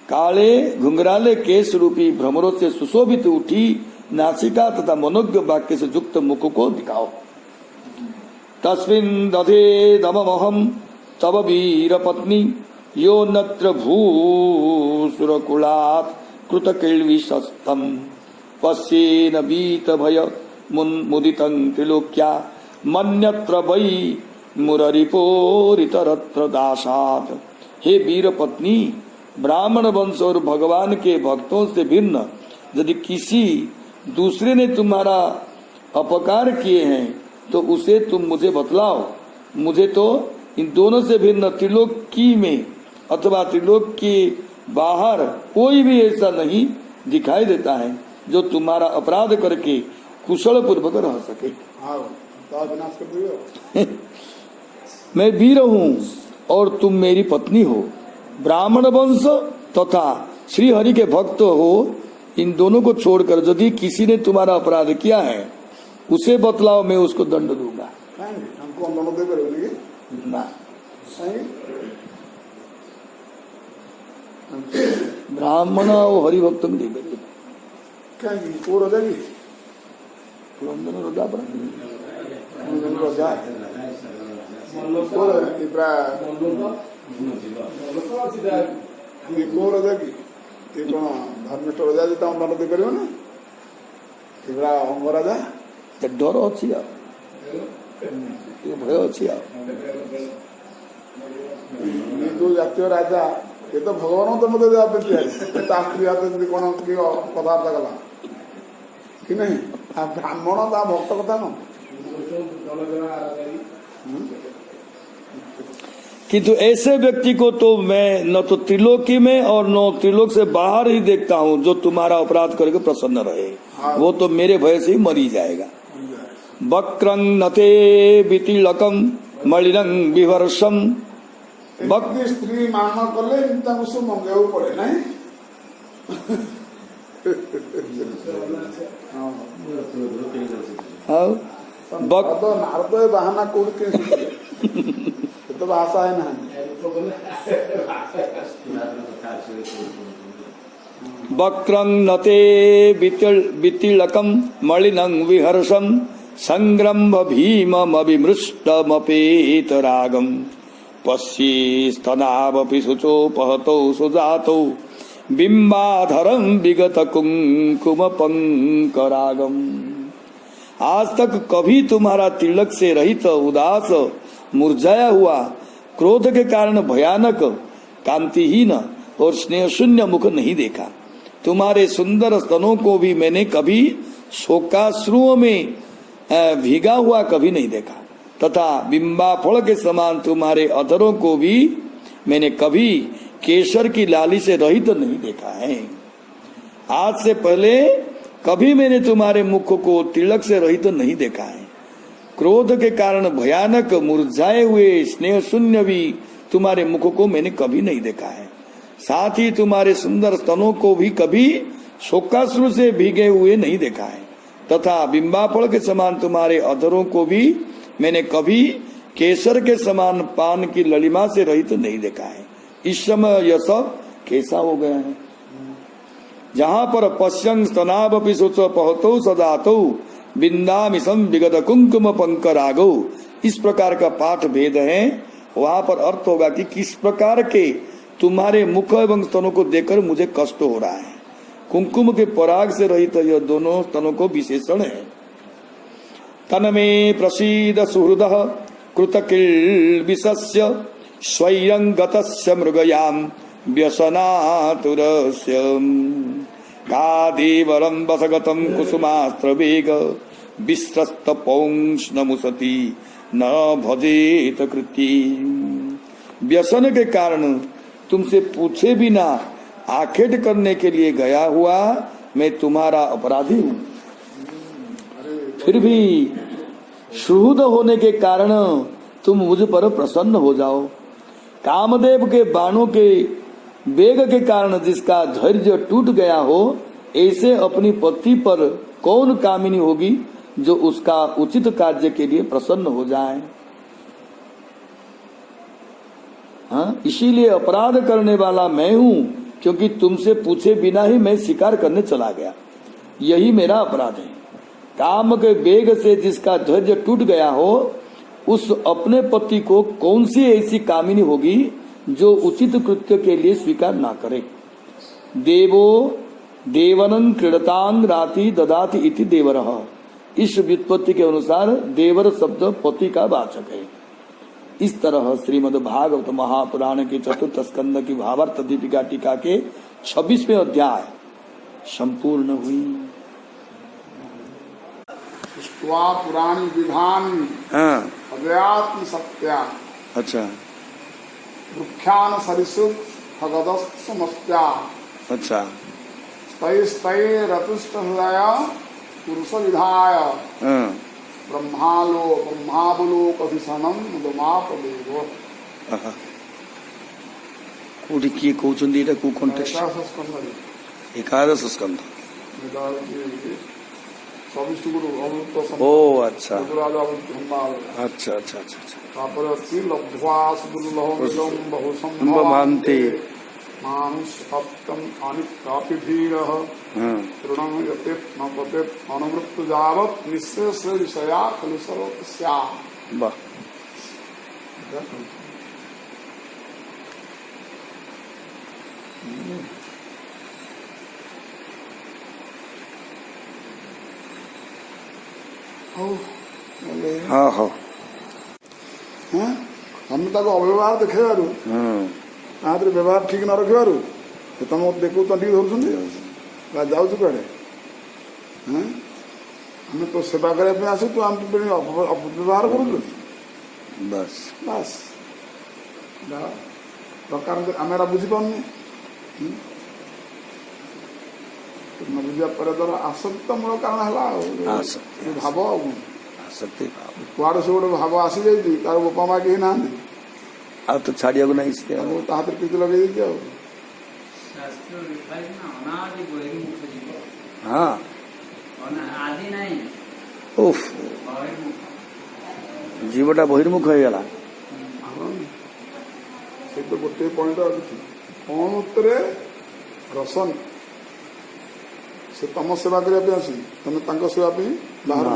काले घुंघराले केश रूपी भ्रमरों से सुशोभित उठी नासिका तथा मनोज्ञ वाक्य से युक्त मुख को दिखाओ। तस्मिन् दधे दममहम तव वीर पत्नी यो नत्र भूसुरकुलात् कृतकिल्विषस्तम पश्येन वीत भय मुदितं त्रिलोक्या मन्यत्र वै मुररिपोरितरत्र दासात्। हे वीर पत्नी, ब्राह्मण वंश और भगवान के भक्तों से भिन्न यदि किसी दूसरे ने तुम्हारा अपकार किए हैं तो उसे तुम मुझे बतलाओ। मुझे तो इन दोनों से भिन्न त्रिलोकी में अथवा त्रिलोक के बाहर कोई भी ऐसा नहीं दिखाई देता है जो तुम्हारा अपराध करके कुशल पूर्वक रह सके। मैं वीर हूँ और तुम मेरी पत्नी हो, ब्राह्मण वंश तथा श्री हरि के भक्त हो। इन दोनों को छोड़कर यदि किसी ने तुम्हारा अपराध किया है उसे बतलाओ, मैं उसको दंड दूंगा। हमको दंड दे ना ब्राह्मण और हरि भक्त में नहीं वो रजा की रजा पर ଧର୍ମିଷ୍ଠ ରଜା ଯଦି ତାଙ୍କୁ ଦଣ୍ଡ ଦେଇପାରିବ ନା, ପୁରା ଅଙ୍ଗ ରାଜା ଡର ଅଛି ଆଉ ଭୟ ଅଛି ଆଉ। ଯୋଉ ଜାତୀୟ ରାଜା ଏ ତ ଭଗବାନଙ୍କୁ ଦଣ୍ଡ ଦେଇଦେବା ପାଇଁ ତିଆରି, ତା ସ୍ତ୍ରୀ ହାତ ଯଦି କଣ କି କଥାବାର୍ତ୍ତା କଲା कि नहीं। ब्राह्मण ता भक्त कथा न किंतु ऐसे व्यक्ति को तो मैं न तो त्रिलोकी में और न त्रिलोक से बाहर ही देखता हूँ जो तुम्हारा अपराध करके प्रसन्न रहे। वो तो मेरे भय से ही मरी जाएगा। वक्रं नते वितिलकम मलिनं विवर्षम। भक्ति स्त्री मान कले सब मंगेबू पड़े नहीं। नारद बाहाना कोड़ी तो भाषा है ना। वक्रं नते वितिलकम मलिनं विहर्षम संग्रम्भ भीममभिमृष्टमपेतरागम पश्ये स्तनावपि शुचोपहतौ सुजातौ बिंबाधरम विगत कुंकुम पंकरागम। आज तक कभी तुम्हारा तिलक से रहित उदास मुरझाया हुआ क्रोध के कारण भयानक कांतिहीन और स्नेह शून्य मुख नहीं देखा। तुम्हारे सुंदर स्तनों को भी मैंने कभी शोकाश्रुओं में भीगा हुआ कभी नहीं देखा, तथा बिंबा फल के समान तुम्हारे अधरों को भी मैंने कभी केसर की लाली से रहित नहीं देखा है। आज से पहले कभी मैंने तुम्हारे मुख को तिलक से रहित नहीं देखा है। क्रोध के कारण भयानक मुरझाए हुए स्नेह शून्य भी तुम्हारे मुख को मैंने कभी नहीं देखा है। साथ ही तुम्हारे सुंदर स्तनों को भी कभी शोकाश्रु से भीगे हुए नहीं देखा है, तथा बिंबाफल के समान तुम्हारे अधरों को भी मैंने कभी केसर के समान पान की ललिमा से रहित नहीं देखा है। इस समय यह सब कैसा हो गया है? जहाँ पर पश्यं स्तनावपि शोच पहतो सदातो बिंदामिसम विगत कुंकुम पंकरागो, इस प्रकार का पाठ भेद है। वहां पर अर्थ होगा कि किस प्रकार के तुम्हारे मुख एवं स्तनों को देखकर मुझे कष्ट हो रहा है। कुंकुम के पराग से रहित यह दोनों स्तनों को विशेषण है। तनमे प्रसीद सुहृद कृतकिल्बिषस्य स्वयं गतस्य मृगयाम व्यसनातुरस्य गादेवरं वसगतं कुसुमास्त्रवेग विस्त्रस्त पौंस नमुसति न भजेत कृति। व्यसन के कारण तुमसे पूछे बिना आखेट करने के लिए गया हुआ मैं तुम्हारा अपराधी हूँ। फिर भी सुहृद होने के कारण तुम मुझ पर प्रसन्न हो जाओ। कामदेव के बाणों के वेग के कारण जिसका धैर्य टूट गया हो, ऐसे अपनी पति पर कौन कामिनी होगी जो उसका उचित कार्य के लिए प्रसन्न हो जाए। हाँ, इसीलिए अपराध करने वाला मैं हूँ, क्योंकि तुमसे पूछे बिना ही मैं शिकार करने चला गया। यही मेरा अपराध है। काम के वेग से जिसका धैर्य टूट गया हो, उस अपने पति को कौन सी ऐसी कामिनी होगी जो उचित कृत्य के लिए स्वीकार ना करे। देवो देवनं क्रीडतांग राति ददाति इति देवरः, इस व्युत्पत्ति के अनुसार देवर शब्द पति का वाचक है। इस तरह श्रीमद् भागवत महापुराण के चतुर्थ स्कंद की भावार्थ दीपिका टीका के 26वें अध्याय संपूर्ण हुई। पुराणी विधान अव्यात्म सत्या, अच्छा, वृक्षान सरिसुत खगदस्मस्त्या, अच्छा, स्तै रतुष्ट हृदय पुरुष विधाय ब्रह्मावलोकभिषणं मुदमापदेव। कोठी किए कहउछन्ती एटा को कॉन्टेक्स्ट एकादश स्कंध। ओ अच्छा अच्छा अच्छा अच्छा भान्ते मानुष काफी भीड़ तृणं यतेत न पतेत अनुवृत्त जावत निःशेष विषया खलु सर्वस्या। वाह, हाँ हाँ, हम ताको अव्यवहार देखेबारु आदर व्यवहार ठीक न रखिबारु तो तुम देखो तो ठीक धरुछन्ती जाऊछु कड़े। हम तो सेवा करने पे आसु तो हम अपव्यवहार करूँ। बस बस प्रकार आम एटा बुझीपारनी न बुझा पर द्वारा आसक्त मूल कारण है भाव कुआड़ से गोटे भाव आसी जाइए तार बापा माँ कहीं ना आ तो छाड़िया को नहीं से हाथ पीत लगे हाँ उफ जीवटा बहिर्मुख हो गला से तो गोटे पॉइंट कौन उत्तरे रसन से तुम सेवा करने आसी तुम तक सेवा बाहर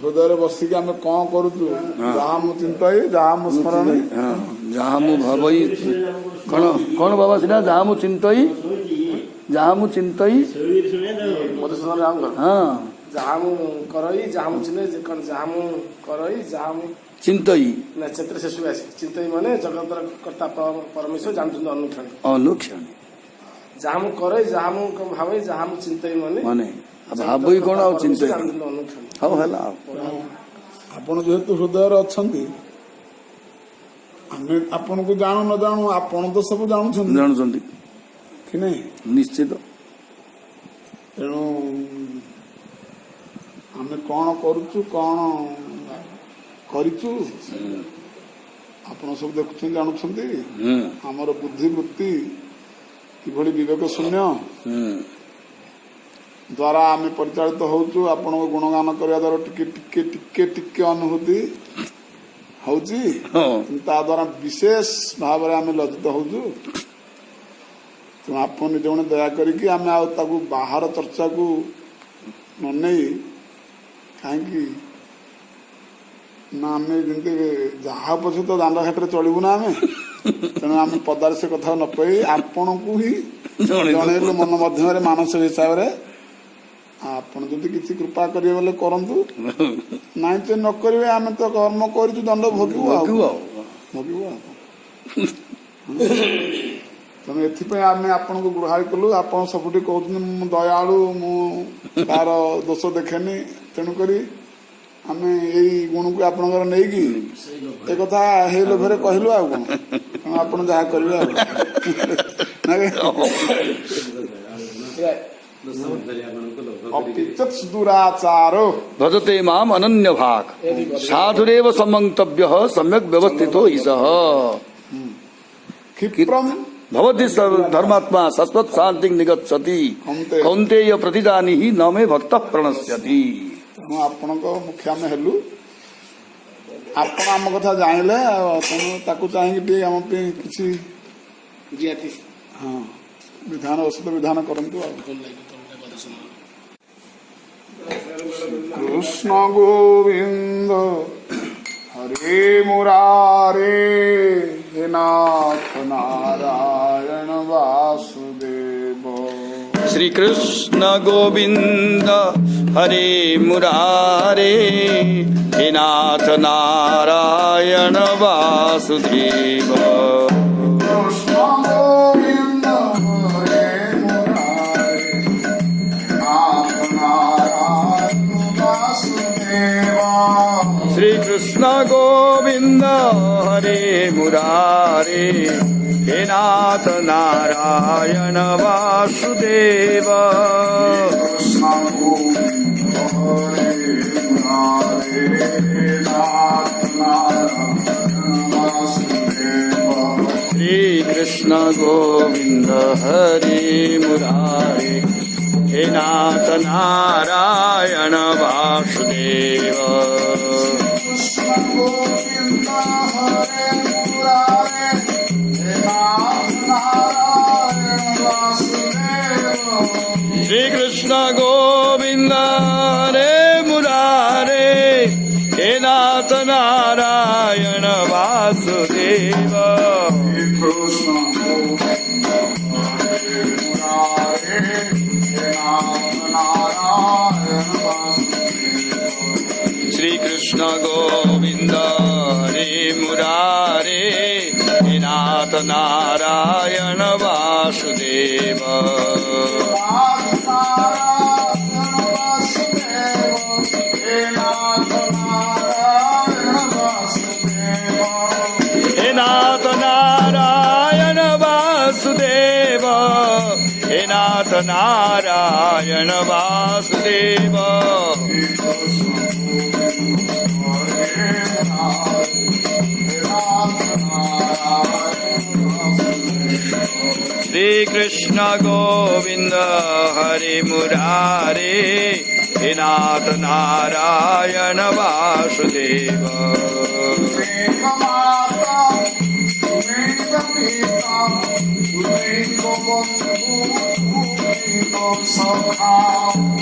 हृदय बसिक आम कौन करूँ जहाँ मु चिंतई जहाँ मु स्मरण जहाँ मु भवई कौन कौन बाबा सीधा जहाँ मु चिंतई जहाँ मु चिंतई हाँ जहाँ मु करई जहाँ मु चिन्ह जहाँ मु करई जहाँ मु चिंतई ना चित्र से सुगासी चिंतई माने जगत कर्ता परमेश्वर जानते अनुक्षण अनुक्षण ଯାହା ମୁଁ କରେ ଯାହା ମୁଁ ଭାବେ ଯାହା ମୁଁ ଚିନ୍ତାଇ ମାନେ ଭାବୁଇ କଣ ଆଉ ଚିନ୍ତା ହଉ ହେଲା ଆଉ ଆପଣ ଯେହେତୁ ହୃଦୟରେ ଅଛନ୍ତି, ଆମେ ଆପଣଙ୍କୁ ଜାଣୁ ନ ଜାଣୁ ଆପଣ ତ ସବୁ ଜାଣୁଛନ୍ତି ଜାଣୁଛନ୍ତି କି ନାହିଁ। ନିଶ୍ଚିତ। ତେଣୁ ଆମେ କଣ କରୁଛୁ କଣ କରିଛୁ ଆପଣ ସବୁ ଦେଖୁଛନ୍ତି ଜାଣୁଛନ୍ତି। ଆମର ବୁଦ୍ଧି ବୃତ୍ତି କିଭଳି ବିବେକ ଶୂନ୍ୟ ଦ୍ୱାରା ଆମେ ପରିଚାଳିତ ହଉଛୁ। ଆପଣଙ୍କ ଗୁଣଗାନ କରିବା ଦ୍ୱାରା ଟିକେ ଟିକେ ଟିକେ ଟିକେ ଅନୁଭୂତି ହଉଛି, ତା ଦ୍ୱାରା ବିଶେଷ ଭାବରେ ଆମେ ଲଜ୍ଜିତ ହଉଛୁ। ତେଣୁ ଆପଣ ନିଜ ଜଣେ ଦୟା କରିକି ଆମେ ଆଉ ତାକୁ ବାହାର ଚର୍ଚ୍ଚାକୁ ନ ନେଇ କାହିଁକି ନା ଆମେ ଯେମିତି ଯାହା ପଛେ ତ ଦାଣ୍ଡ ଘାଟରେ ଚଳିବୁ ନା ଆମେ। ତେଣୁ ଆମେ ପଦାରେ ସେ କଥା ନ କହି ଆପଣଙ୍କୁ ହିଁ ଜଣେଇଲୁ ମନ ମଧ୍ୟରେ ମାନସିକ ହିସାବରେ। ଆପଣ ଯଦି କିଛି କୃପା କରିବେ ବୋଲେ କରନ୍ତୁ, ନାଇଁ ତ ନ କରିବେ ଆମେ ତ କର୍ମ କରିଛୁ ଦଣ୍ଡ ଭୋଗିବୁ ଆଉ। ତେଣୁ ଏଥିପାଇଁ ଆମେ ଆପଣଙ୍କୁ ଗୁହାରି କଲୁ। ଆପଣ ସବୁଠି କହୁଛନ୍ତି ମୁଁ ଦୟାଳୁ, ମୁଁ ତାର ଦୋଷ ଦେଖେନି, ତେଣୁକରି ଆମେ ଏଇ ଗୁଣକୁ ଆପଣଙ୍କର ନେଇକି ଏ କଥା ହେଇ ଲୋଭରେ କହିଲୁ ଆଉ କଣ। ତେଣୁ ଆପଣ ଯାହା କରିବେ ଆଉ ଦୁରାଚାର ଭଜତେ ମାମ ଅନନ୍ୟ ଭାଗ ସାଧୁରେବ ସମନ୍ତବ୍ୟ ସମ୍ୟକ୍ ବ୍ୟବସ୍ଥିतो ଈଶଃ କ୍ଷିପ୍ରମ୍ भवति धर्मात्मा शाश्वत शांति निगच्छति कौन्तेय प्रतिदानी हि न मे भक्त प्रणश्यति। ତେଣୁ ଆପଣଙ୍କ ମୁଖ୍ୟ ଆମେ ହେଲୁ, ଆପଣ ଆମ କଥା ଜାଣିଲେ ତେଣୁ ତାକୁ ଚାହିଁକି ଟିକେ ଆମ ପାଇଁ କିଛି ହଁ ବିଧାନ ଔଷଧ ବିଧାନ କରନ୍ତୁ ଆଉ। କୃଷ୍ଣ ଗୋବିନ୍ଦ ହରେ ମୁରାରେ ହେ ନାଥ ନାରାୟଣ ବାସୁଦେବ। श्री कृष्ण गोविंद हरे मुरारे हे नाथ नारायण वासुदेव। कृष्ण गोविंद हरे मुरारे नाथ नारायण वासुदेव। श्री कृष्ण गोविंद हरे मुरारे हे नाथ नारायण वासुदेव। श्री कृष्ण गोविंद हरे मुरारे हे नाथ नारायण वासुदेव। श्री कृष्ण गोविंद हरे मुरारे हे नाथ नारायण वासुदेव। श्री कृष्ण गोविंद हरे मुरारे हे नाथ नारायण वासुदेव। हे नाथ नारायण वासुदेव हे नाथ नारायण वासुदेव। श्री कृष्ण गोविंद हरे मुरारे हे नाथ नारायण वासुदेव।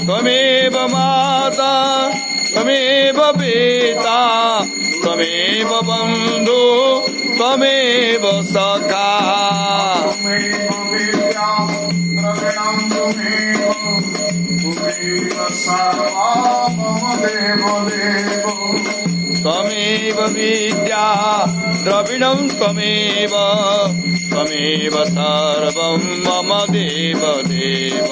त्वमेव माता त्वमेव पिता त्वमेव बन्धु त्वमेव सखा। त्वमेव विद्या द्रविणं त्वमेव त्वमेव सर्वं मम देव देव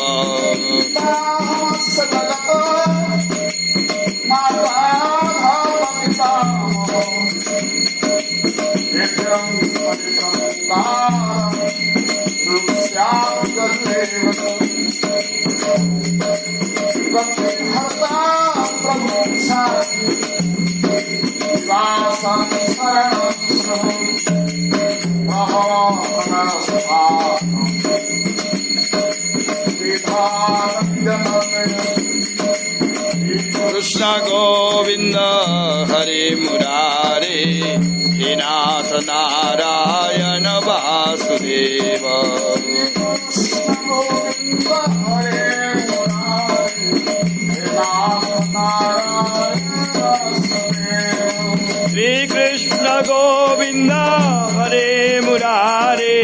कृष्ण गोविंद हरे मुरारे हे नाथ नारायण वासुदेव श्री कृष्ण गोविंद हरे मुरारे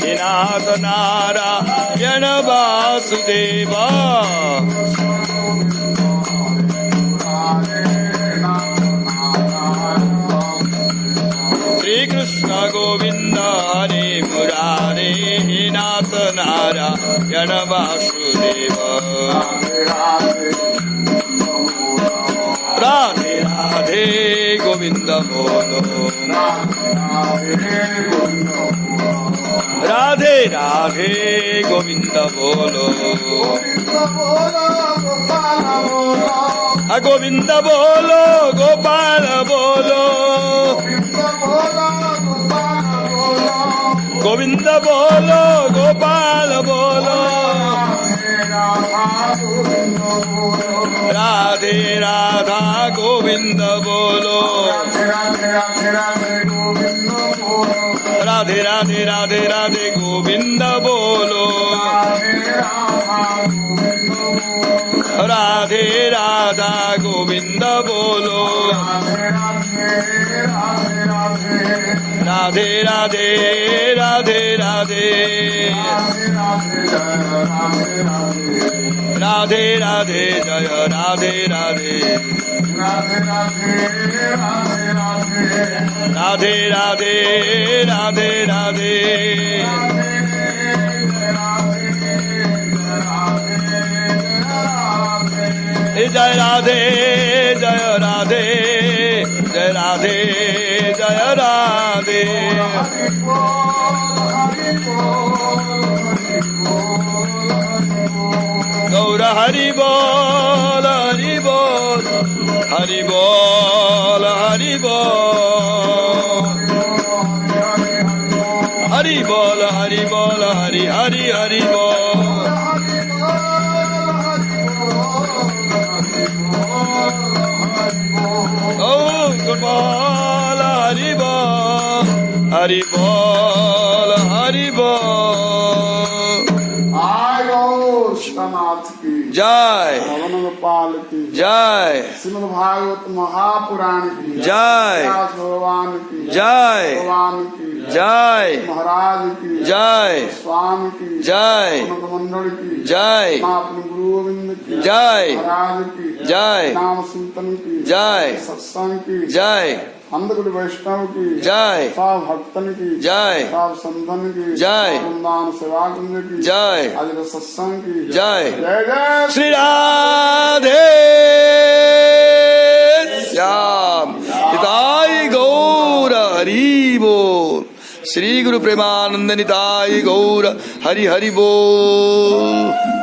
हे नाथ नारायण वासुदेव श्री कृष्ण गोविंद हरे मुरारे हे नाथ नारायण वासुदेव राधे राधे गोविंद बोलो राधे राधे गोविंद बोलो गोविंद बोलो गोपाल बोलो गोविंद बोलो गोपाल बोलो राधे राधा गोविंद बोलो राधे राधे राधे राधे गोविंद बोलो राधे राधा गोविंद बोलो राधे राधे राधे राधे राधे राधे जय राधे राधे राधे राधे राधे राधे जय राधे जय राधे जय राधे जय राधे गौर हरि बोल हरि बोल हरि बोल हरि बोल हरि बोल हरि बोल हरि हरि हरि बोल गुड बोल हरि बोल हरि बोल हरि बोल नाथ की जय पवन गोपाल की जय श्रीमद् भागवत महापुराण की जय भगवान की जय भगवान की जय महाराज की जय स्वामी की जय मंडल की जय अपने गुरु गोविंद की जय महाराज की जय नाम चिंतन की जय सत्संग की जय अंधगुरु वैष्णव की जय सब भक्तन की जय सब संतन की जय वृंदावन सेवा कुंज की जय आज के सत्संग की जय जय जय श्री राधे श्याम निताई गौर हरि बोल श्री गुरु प्रेमानंद निताई गौर हरि हरि बोल।